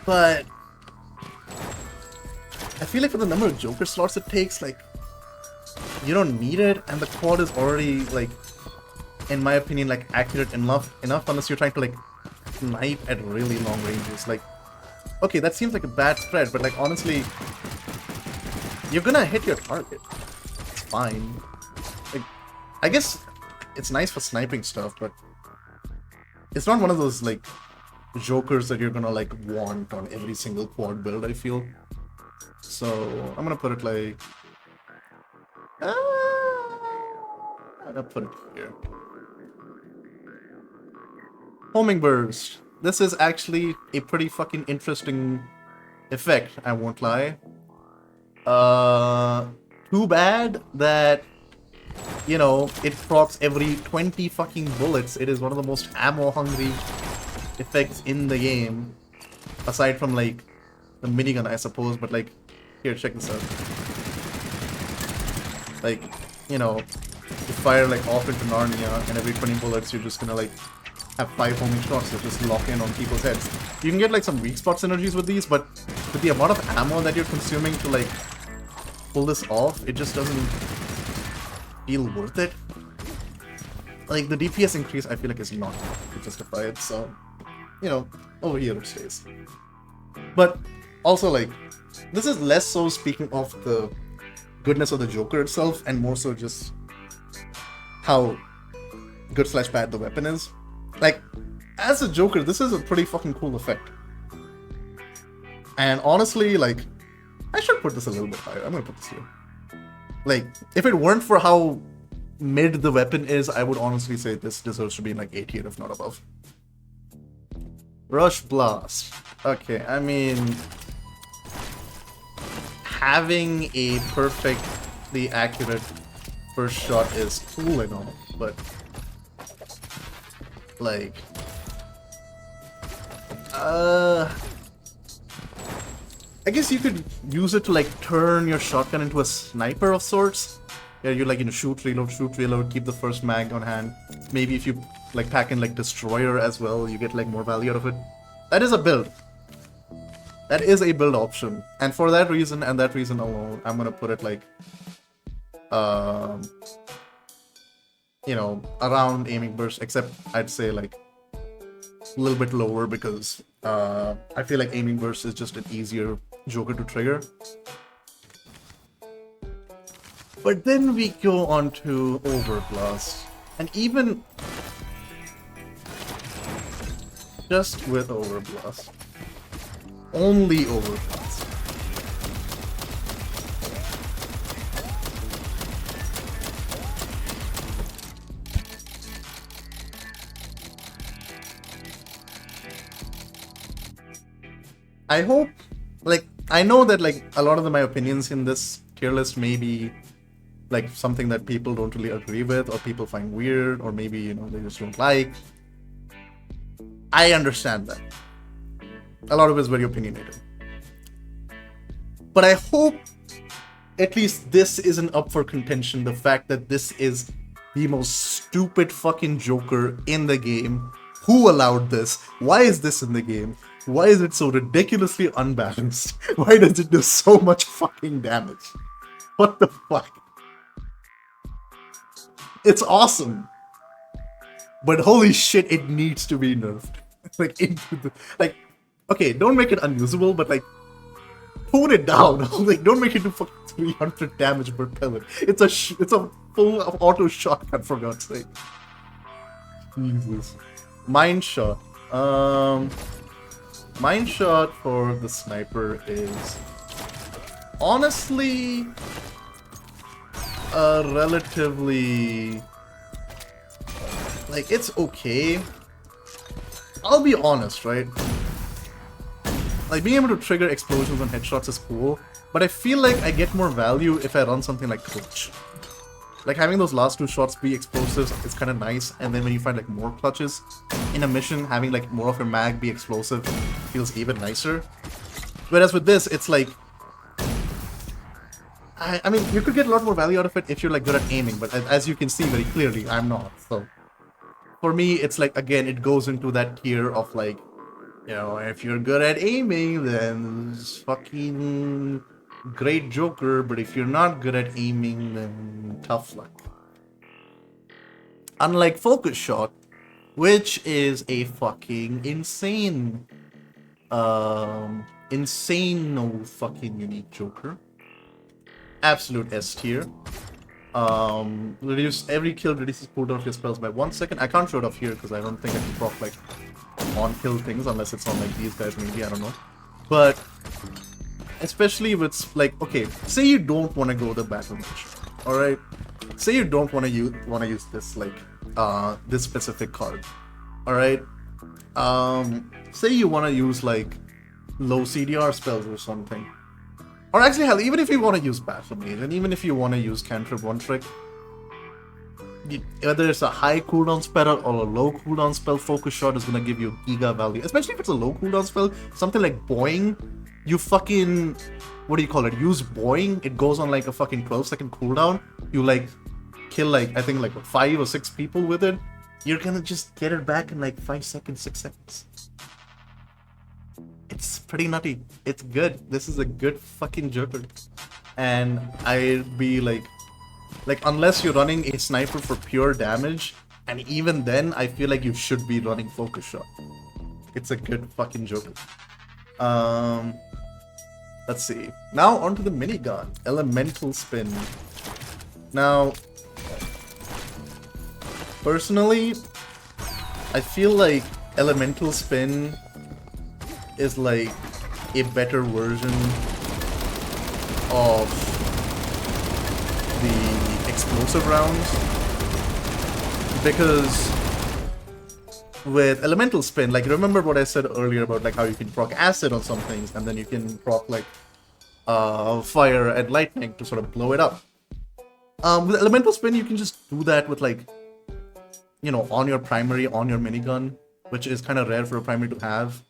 but I feel like for the number of Joker slots it takes, like, you don't need it, and the quad is already like in my opinion, like accurate enough unless you're trying to like snipe at really long ranges. Like, okay, that seems like a bad spread, but like honestly, you're gonna hit your target. It's fine. Like, I guess it's nice for sniping stuff, but it's not one of those like jokers that you're gonna like want on every single quad build, I feel. So I'm gonna put it like I'm gonna put it here. Homing burst. This is actually a pretty fucking interesting effect, I won't lie. Too bad that, you know, it procs every 20 fucking bullets. It is one of the most ammo-hungry effects in the game. Aside from, like, the minigun, I suppose, but, like, here, check this out. Like, you know, you fire, like, off into Narnia, and every 20 bullets, you're just gonna, like, have 5 homing shots that just lock in on people's heads. You can get, like, some weak spot synergies with these, but with the amount of ammo that you're consuming to, like, pull this off, it just doesn't feel worth it. Like, the DPS increase, I feel like, is not to justify it, so, you know, over here it stays. But, also, like, this is less so speaking of the goodness of the Joker itself, and more so just how good/bad the weapon is. Like, as a Joker, this is a pretty fucking cool effect. And honestly, like, I should put this a little bit higher. I'm gonna put this here. Like, if it weren't for how mid the weapon is, I would honestly say this deserves to be in like A tier, if not above. Rush Blast. Okay, I mean, having a perfectly accurate first shot is cool and all, but like, I guess you could use it to like turn your shotgun into a sniper of sorts. Yeah, you like, you know, shoot, reload, keep the first mag on hand. Maybe if you like pack in like Destroyer as well, you get like more value out of it. That is a build. That is a build option. And for that reason and that reason alone, I'm gonna put it like, you know, around aiming burst, except I'd say like a little bit lower because I feel like aiming burst is just an easier Joker to trigger. But then we go on to Overblast, and even just with Overblast, only Overblast, I hope, like, I know that like a lot of my opinions in this tier list may be like something that people don't really agree with, or people find weird, or maybe, you know, they just don't like. I understand that. A lot of it is very opinionated. But I hope at least this isn't up for contention, the fact that this is the most stupid fucking Joker in the game. Who allowed this? Why is this in the game? Why is it so ridiculously unbalanced? Why does it do so much fucking damage? What the fuck? It's awesome, but holy shit, it needs to be nerfed. Like, into the, like, okay, don't make it unusable, but like, tone it down. Like, don't make it do fucking 300 damage per pellet. It's a full auto shotgun, for God's sake. Jesus. Mind shot. Mind shot for the sniper is honestly relatively, like, it's okay. I'll be honest, right? Like, being able to trigger explosions and headshots is cool, but I feel like I get more value if I run something like Clutch. Like, having those last 2 shots be explosives is kind of nice, and then when you find like more clutches in a mission, having like more of your mag be explosive feels even nicer. Whereas with this, it's like, I mean, you could get a lot more value out of it if you're like good at aiming, but as you can see very clearly, I'm not. So for me, it's like, again, it goes into that tier of like, you know, if you're good at aiming, then it's fucking great Joker, but if you're not good at aiming, then tough luck. Unlike Focus Shot, which is a fucking insane no fucking unique Joker. Absolute S tier. Reduce every kill reduces cooldown of your spells by 1 second. I can't show it off here because I don't think I can proc like on kill things unless it's on like these guys, maybe, I don't know. But especially with like, okay, say you don't want to go the battle match, all right? Say you don't want to use this like this specific card, all right? Say you want to use like low CDR spells or something. Or actually, hell, even if you want to use Battle Mage, and even if you want to use Cantrip One Trick, whether it's a high cooldown spell or a low cooldown spell, Focus Shot is going to give you Giga value. Especially if it's a low cooldown spell, something like Boing, you fucking, what do you call it, use Boing, it goes on like a fucking 12-second cooldown, you like kill like, I think like 5 or 6 people with it, you're going to just get it back in like 5 seconds, 6 seconds. It's pretty nutty. It's good. This is a good fucking Joker. And I'd be like unless you're running a sniper for pure damage, and even then, I feel like you should be running Focus Shot. It's a good fucking Joker. Let's see. Now onto the minigun. Elemental Spin. Now, personally, I feel like Elemental Spin is like a better version of the explosive rounds, because with Elemental Spin, like, remember what I said earlier about like how you can proc acid on some things and then you can proc like fire and lightning to sort of blow it up. With Elemental Spin, you can just do that with like, you know, on your primary, on your minigun, which is kind of rare for a primary to have,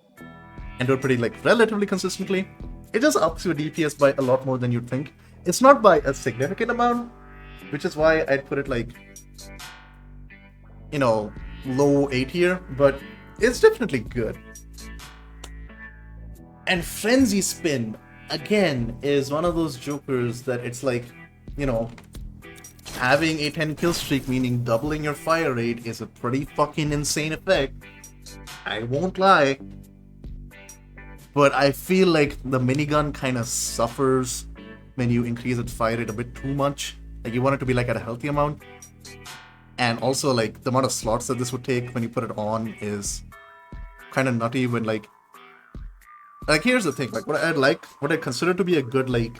and do it pretty like relatively consistently. It just ups your DPS by a lot more than you'd think. It's not by a significant amount, which is why I'd put it like, you know, low A tier, but it's definitely good. And Frenzy Spin, again, is one of those Jokers that it's like, you know, having a 10 kill streak, meaning doubling your fire rate, is a pretty fucking insane effect. I won't lie. But I feel like the minigun kind of suffers when you increase its fire rate a bit too much. Like, you want it to be like at a healthy amount. And also, like, the amount of slots that this would take when you put it on is kind of nutty when, like, here's the thing, like, what I consider to be a good, like,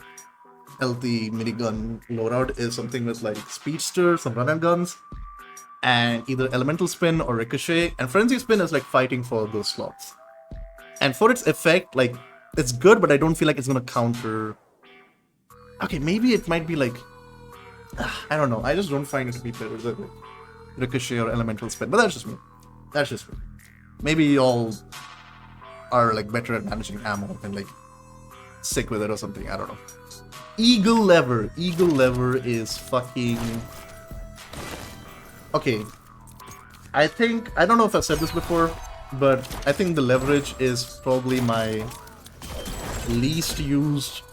healthy minigun loadout is something with, like, Speedster, some run and guns, and either Elemental Spin or Ricochet, and Frenzy Spin is, like, fighting for those slots. And for its effect, like, it's good, but I don't feel like it's gonna counter. Okay, maybe it might be like, I don't know. I just don't find it to be better than like Ricochet or Elemental Spin. But that's just me. That's just me. Maybe y'all are like better at managing ammo and like sick with it or something. I don't know. Eagle Lever. Eagle Lever is fucking. Okay. I don't know if I've said this before, but I think the leverage is probably my least used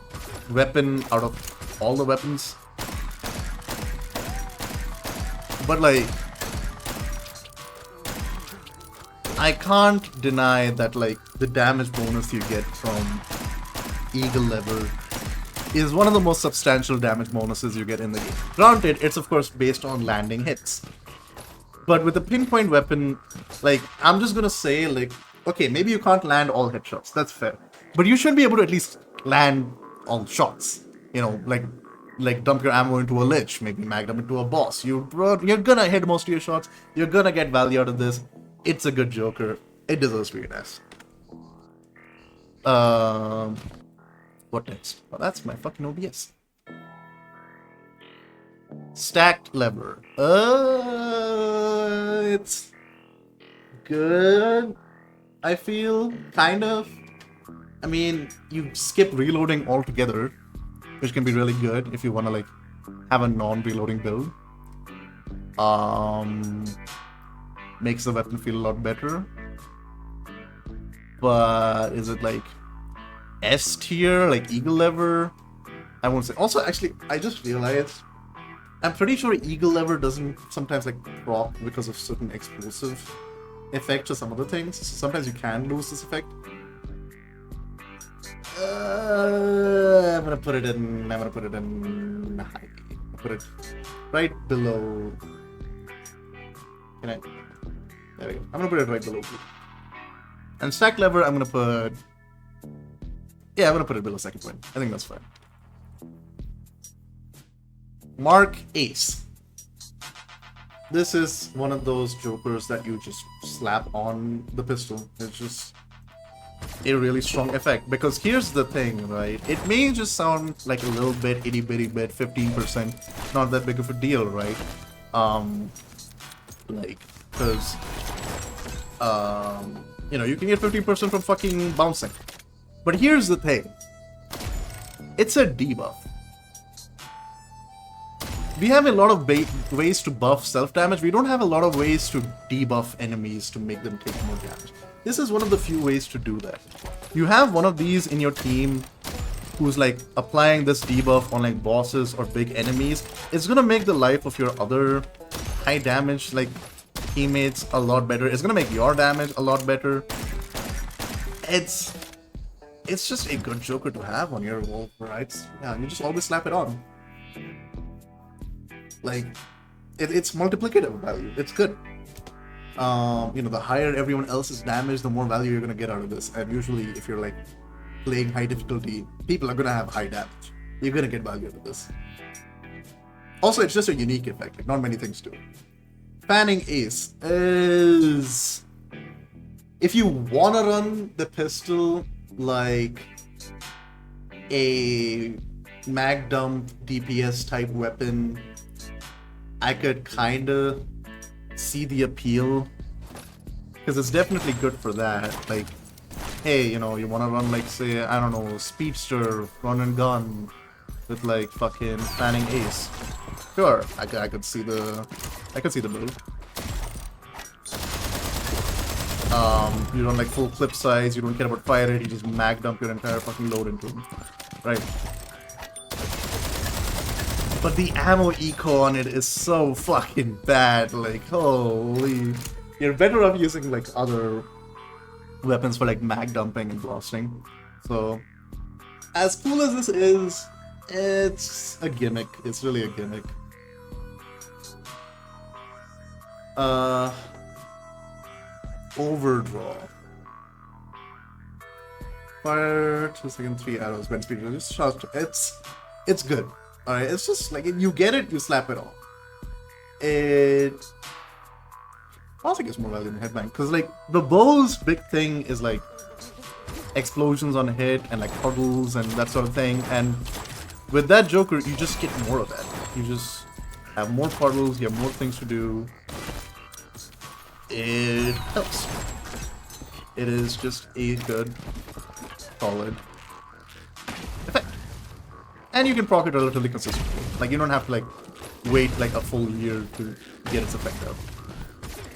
weapon out of all the weapons. But like, I can't deny that like the damage bonus you get from Eagle Lever is one of the most substantial damage bonuses you get in the game. Granted, it's of course based on landing hits. But with the pinpoint weapon, like, I'm just gonna say, like, okay, maybe you can't land all headshots, that's fair. But you should be able to at least land all shots. You know, like dump your ammo into a lich, maybe mag them into a boss. You're gonna hit most of your shots, you're gonna get value out of this. It's a good Joker. It deserves to be an S. What next? Oh, that's my fucking OBS. Stacked Lever. It's good, I feel, kind of. I mean, you skip reloading altogether, which can be really good if you want to like have a non-reloading build. Makes the weapon feel a lot better. But is it like S tier, like Eagle Lever? I won't say. Also, actually, I just realized I'm pretty sure Eagle Lever doesn't sometimes like proc because of certain explosive effects or some other things. So sometimes you can lose this effect. I'm gonna put it in. I'm gonna put it in high. Put it right below. Can I? There we go. I'm gonna put it right below. And Stack Lever, I'm gonna put. Yeah, I'm gonna put it below second point. I think that's fine. Mark Ace. This is one of those jokers that you just slap on the pistol. It's just a really strong effect. Because here's the thing, right? It may just sound like a little bit itty bitty bit, 15%, not that big of a deal, right? Because you know, you can get 15% from fucking bouncing. But here's the thing. It's a debuff. We have a lot of ways to buff self-damage. We don't have a lot of ways to debuff enemies to make them take more damage. This is one of the few ways to do that. You have one of these in your team who's like applying this debuff on like bosses or big enemies. It's gonna make the life of your other high damage like teammates a lot better. It's gonna make your damage a lot better. It's just a good joker to have on your wall, right? Yeah, you just always slap it on. Like, it's multiplicative value. It's good. You know, the higher everyone else's damage, the more value you're gonna get out of this. And usually, if you're like playing high difficulty, people are gonna have high damage. You're gonna get value out of this. Also, it's just a unique effect. Like, not many things do. Fanning Ace is if you wanna run the pistol like a mag dump DPS type weapon, I could kinda see the appeal, because it's definitely good for that. Like, hey, you know, you wanna run like, say, I don't know, Speedster, run and gun with like fucking Fanning Ace. Sure, I could see the build. You don't like full clip size, you don't care about fire rate, you just mag dump your entire fucking load into him. Right. But the ammo eco on it is so fucking bad, like, holy. You're better off using, like, other weapons for, like, mag dumping and blasting. So, as cool as this is, it's a gimmick. It's really a gimmick. Overdraw. Fire, 2 seconds, 3 arrows, when speed just shot. It's good. Alright, it's just like, you get it, you slap it on. It also gives more value than headbang, because like the bow's big thing is like explosions on hit and like puddles and that sort of thing, and with that joker you just get more of that. You just have more puddles, you have more things to do. It helps. It is just a good, solid effect. And you can proc it relatively consistently. Like, you don't have to, like, wait, like, a full year to get its effect out.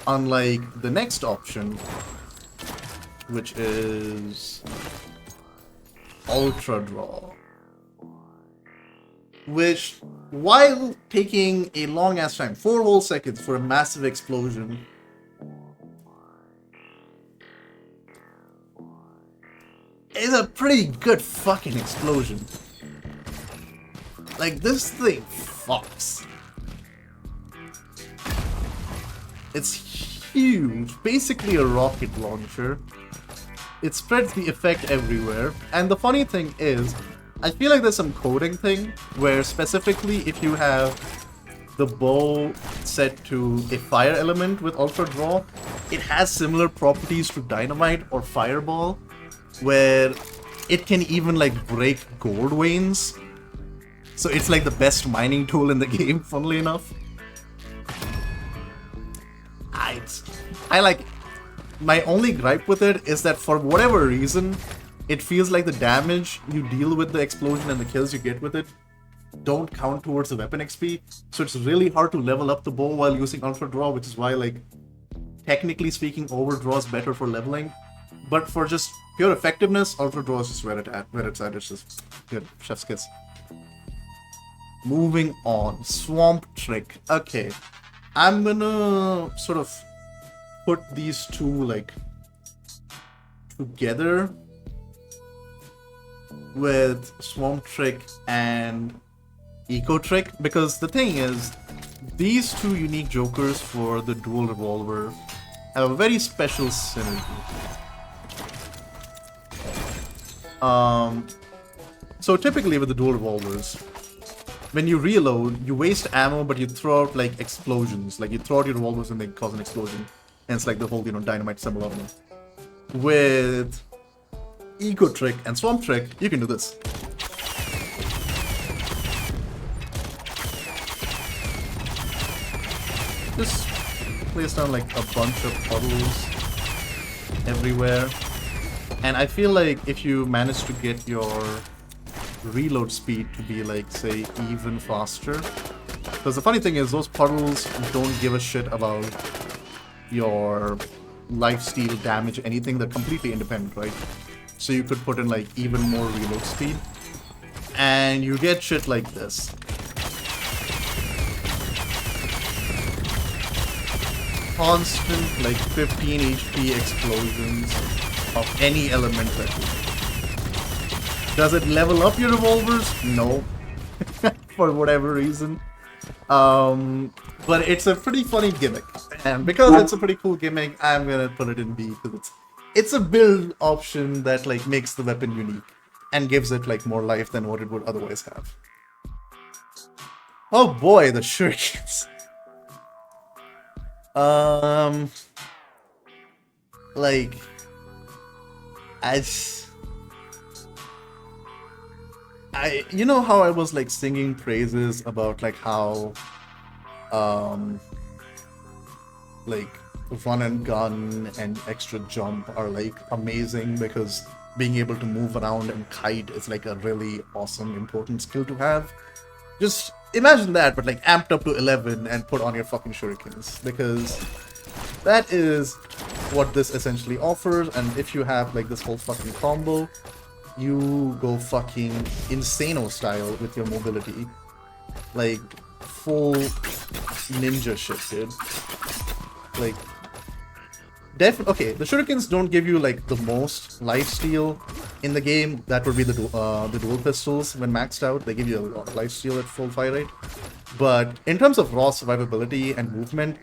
Unlike the next option, which is Ultra Draw. Which, while taking a long-ass time, 4 whole seconds for a massive explosion, is a pretty good fucking explosion. Like, this thing fucks. It's huge. Basically a rocket launcher. It spreads the effect everywhere. And the funny thing is, I feel like there's some coding thing where specifically if you have the bow set to a fire element with Ultra Draw, it has similar properties to Dynamite or Fireball, where it can even like break gold veins. So it's like the best mining tool in the game, funnily enough. I like it. My only gripe with it is that for whatever reason, it feels like the damage you deal with the explosion and the kills you get with it don't count towards the weapon XP. So it's really hard to level up the bow while using Ultra Draw, which is why, like, technically speaking, Overdraw is better for leveling. But for just pure effectiveness, Ultra Draw is just where it's at. It's just good. Chef's kiss. Moving on. Swamp Trick. Okay. I'm gonna sort of put these two, like, together with Swamp Trick and Eco Trick, because the thing is, these two unique jokers for the dual revolver have a very special synergy. So typically with the dual revolvers, when you reload, you waste ammo, but you throw out like explosions. Like you throw out your revolvers and they cause an explosion. And it's like the whole, you know, dynamite symbol of them. With Eco Trick and Swamp Trick, you can do this. Just place down like a bunch of puddles everywhere. And I feel like if you manage to get your reload speed to be like, say, even faster. Because the funny thing is, those puddles don't give a shit about your lifesteal, damage, anything. They're completely independent, right? So you could put in like even more reload speed. And you get shit like this. Constant like 15 HP explosions of any element that you do. Does it level up your revolvers? No. For whatever reason. But it's a pretty funny gimmick. And because it's a pretty cool gimmick, I'm gonna put it in B because it's a build option that like makes the weapon unique and gives it like more life than what it would otherwise have. Oh boy, the shurikens. Like, you know how I was like singing praises about like how, like run and gun and extra jump are like amazing because being able to move around and kite is like a really awesome, important skill to have. Just imagine that, but like amped up to 11 and put on your fucking shurikens, because that is what this essentially offers. And if you have like this whole fucking combo, you go fucking insano style with your mobility. Like full ninja shit, dude. Like, okay, the shurikens don't give you like the most lifesteal in the game. That would be the dual pistols when maxed out. They give you a lot of lifesteal at full fire rate. But in terms of raw survivability and movement,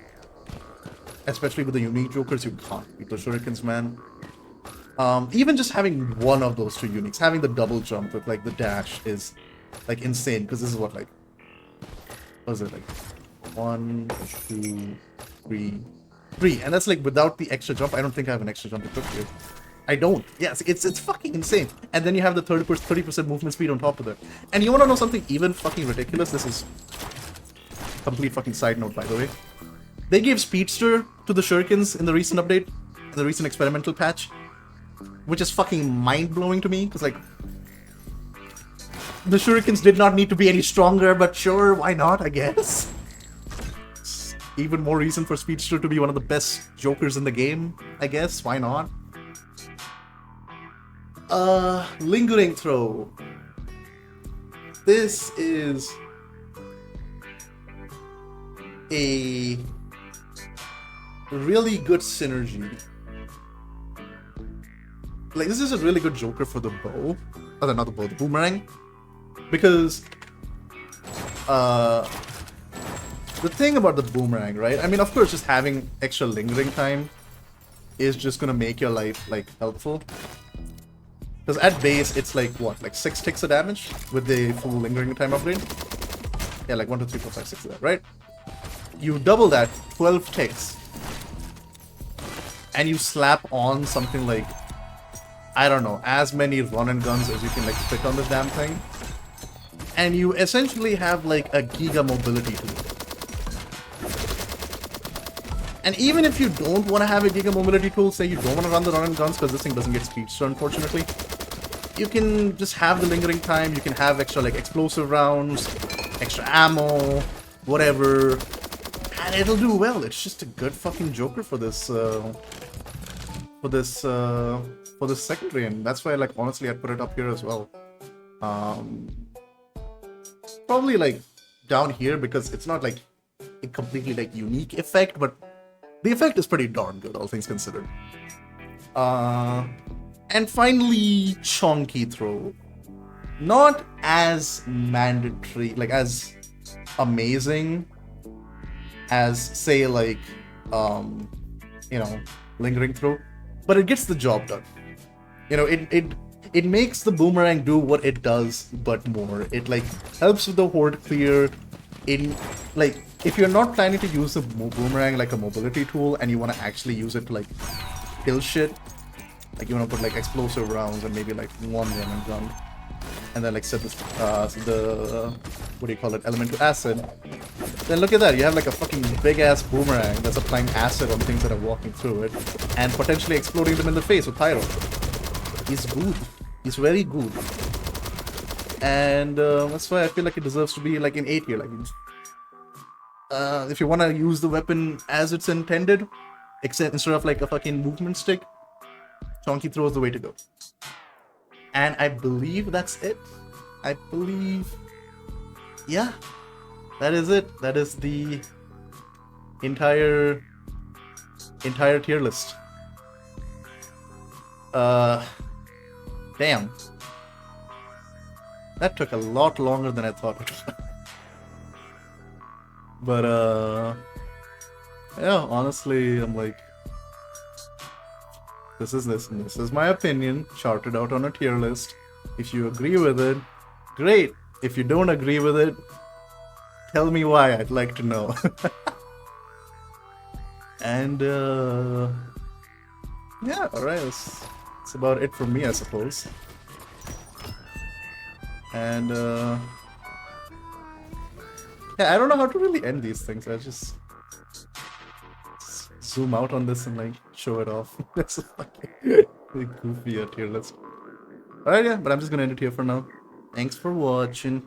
especially with the unique jokers, you can't beat the shurikens, man. Even just having one of those two uniques, having the double jump with like the dash is like insane, because this is what, like, what is it, like 1, 2, 3, and that's like without the extra jump. I don't think I have an extra jump equipped here. I don't. Yes, it's fucking insane. And then you have the 30% movement speed on top of that. And you wanna know something even fucking ridiculous? This is complete fucking side note, by the way. They gave Speedster to the shurikens in the recent update, the recent experimental patch, which is fucking mind-blowing to me, because like the shurikens did not need to be any stronger, but sure, why not, I guess. Even more reason for Speedster to be one of the best jokers in the game, I guess. Why not? Lingering Throw. This is a really good synergy. Like, this is a really good joker for the bow. Oh, not the bow, the boomerang. Because, the thing about the boomerang, right? I mean, of course, just having extra lingering time is just gonna make your life, like, helpful. Because at base, it's like, what, like 6 ticks of damage with the full lingering time upgrade? Yeah, like 1, 2, 3, 4, 5, 6 of that, right? You double that, 12 ticks. And you slap on something like, I don't know, as many run and guns as you can, like, fit on this damn thing. And you essentially have, like, a giga mobility tool. And even if you don't want to have a giga mobility tool, say you don't want to run the run and guns because this thing doesn't get speedster, unfortunately, you can just have the lingering time, you can have extra like explosive rounds, extra ammo, whatever, and it'll do well. It's just a good fucking joker for this secondary, and that's why, like, honestly, I'd put it up here as well. Probably like down here because it's not like a completely like unique effect, but the effect is pretty darn good, all things considered. And finally, Chonky Throw. Not as mandatory, like as amazing as say like you know, Lingering Throw, but it gets the job done. You know, it makes the boomerang do what it does, but more. It like helps with the horde clear. In like, if you're not planning to use the boomerang like a mobility tool and you want to actually use it to like kill shit, like you want to put like explosive rounds and maybe like one run and gun, and then like set the what do you call it, element to acid. Then look at that, you have like a fucking big ass boomerang that's applying acid on things that are walking through it and potentially exploding them in the face with pyro. He's good. He's very good. And that's why I feel like it deserves to be like in A tier. Like, if you want to use the weapon as it's intended, except instead of like a fucking movement stick, Chonky Throw is the way to go. And I believe that's it. I believe, yeah, that is it. That is the entire tier list. Damn. That took a lot longer than I thought it would. But, yeah, honestly, I'm like, this is my opinion, charted out on a tier list. If you agree with it, great. If you don't agree with it, tell me why, I'd like to know. And, yeah, alright, that's about it for me, I suppose. And, yeah, I don't know how to really end these things. I just zoom out on this and like show it off. That's a fucking goofy tier list. Alright, yeah, but I'm just gonna end it here for now. Thanks for watching.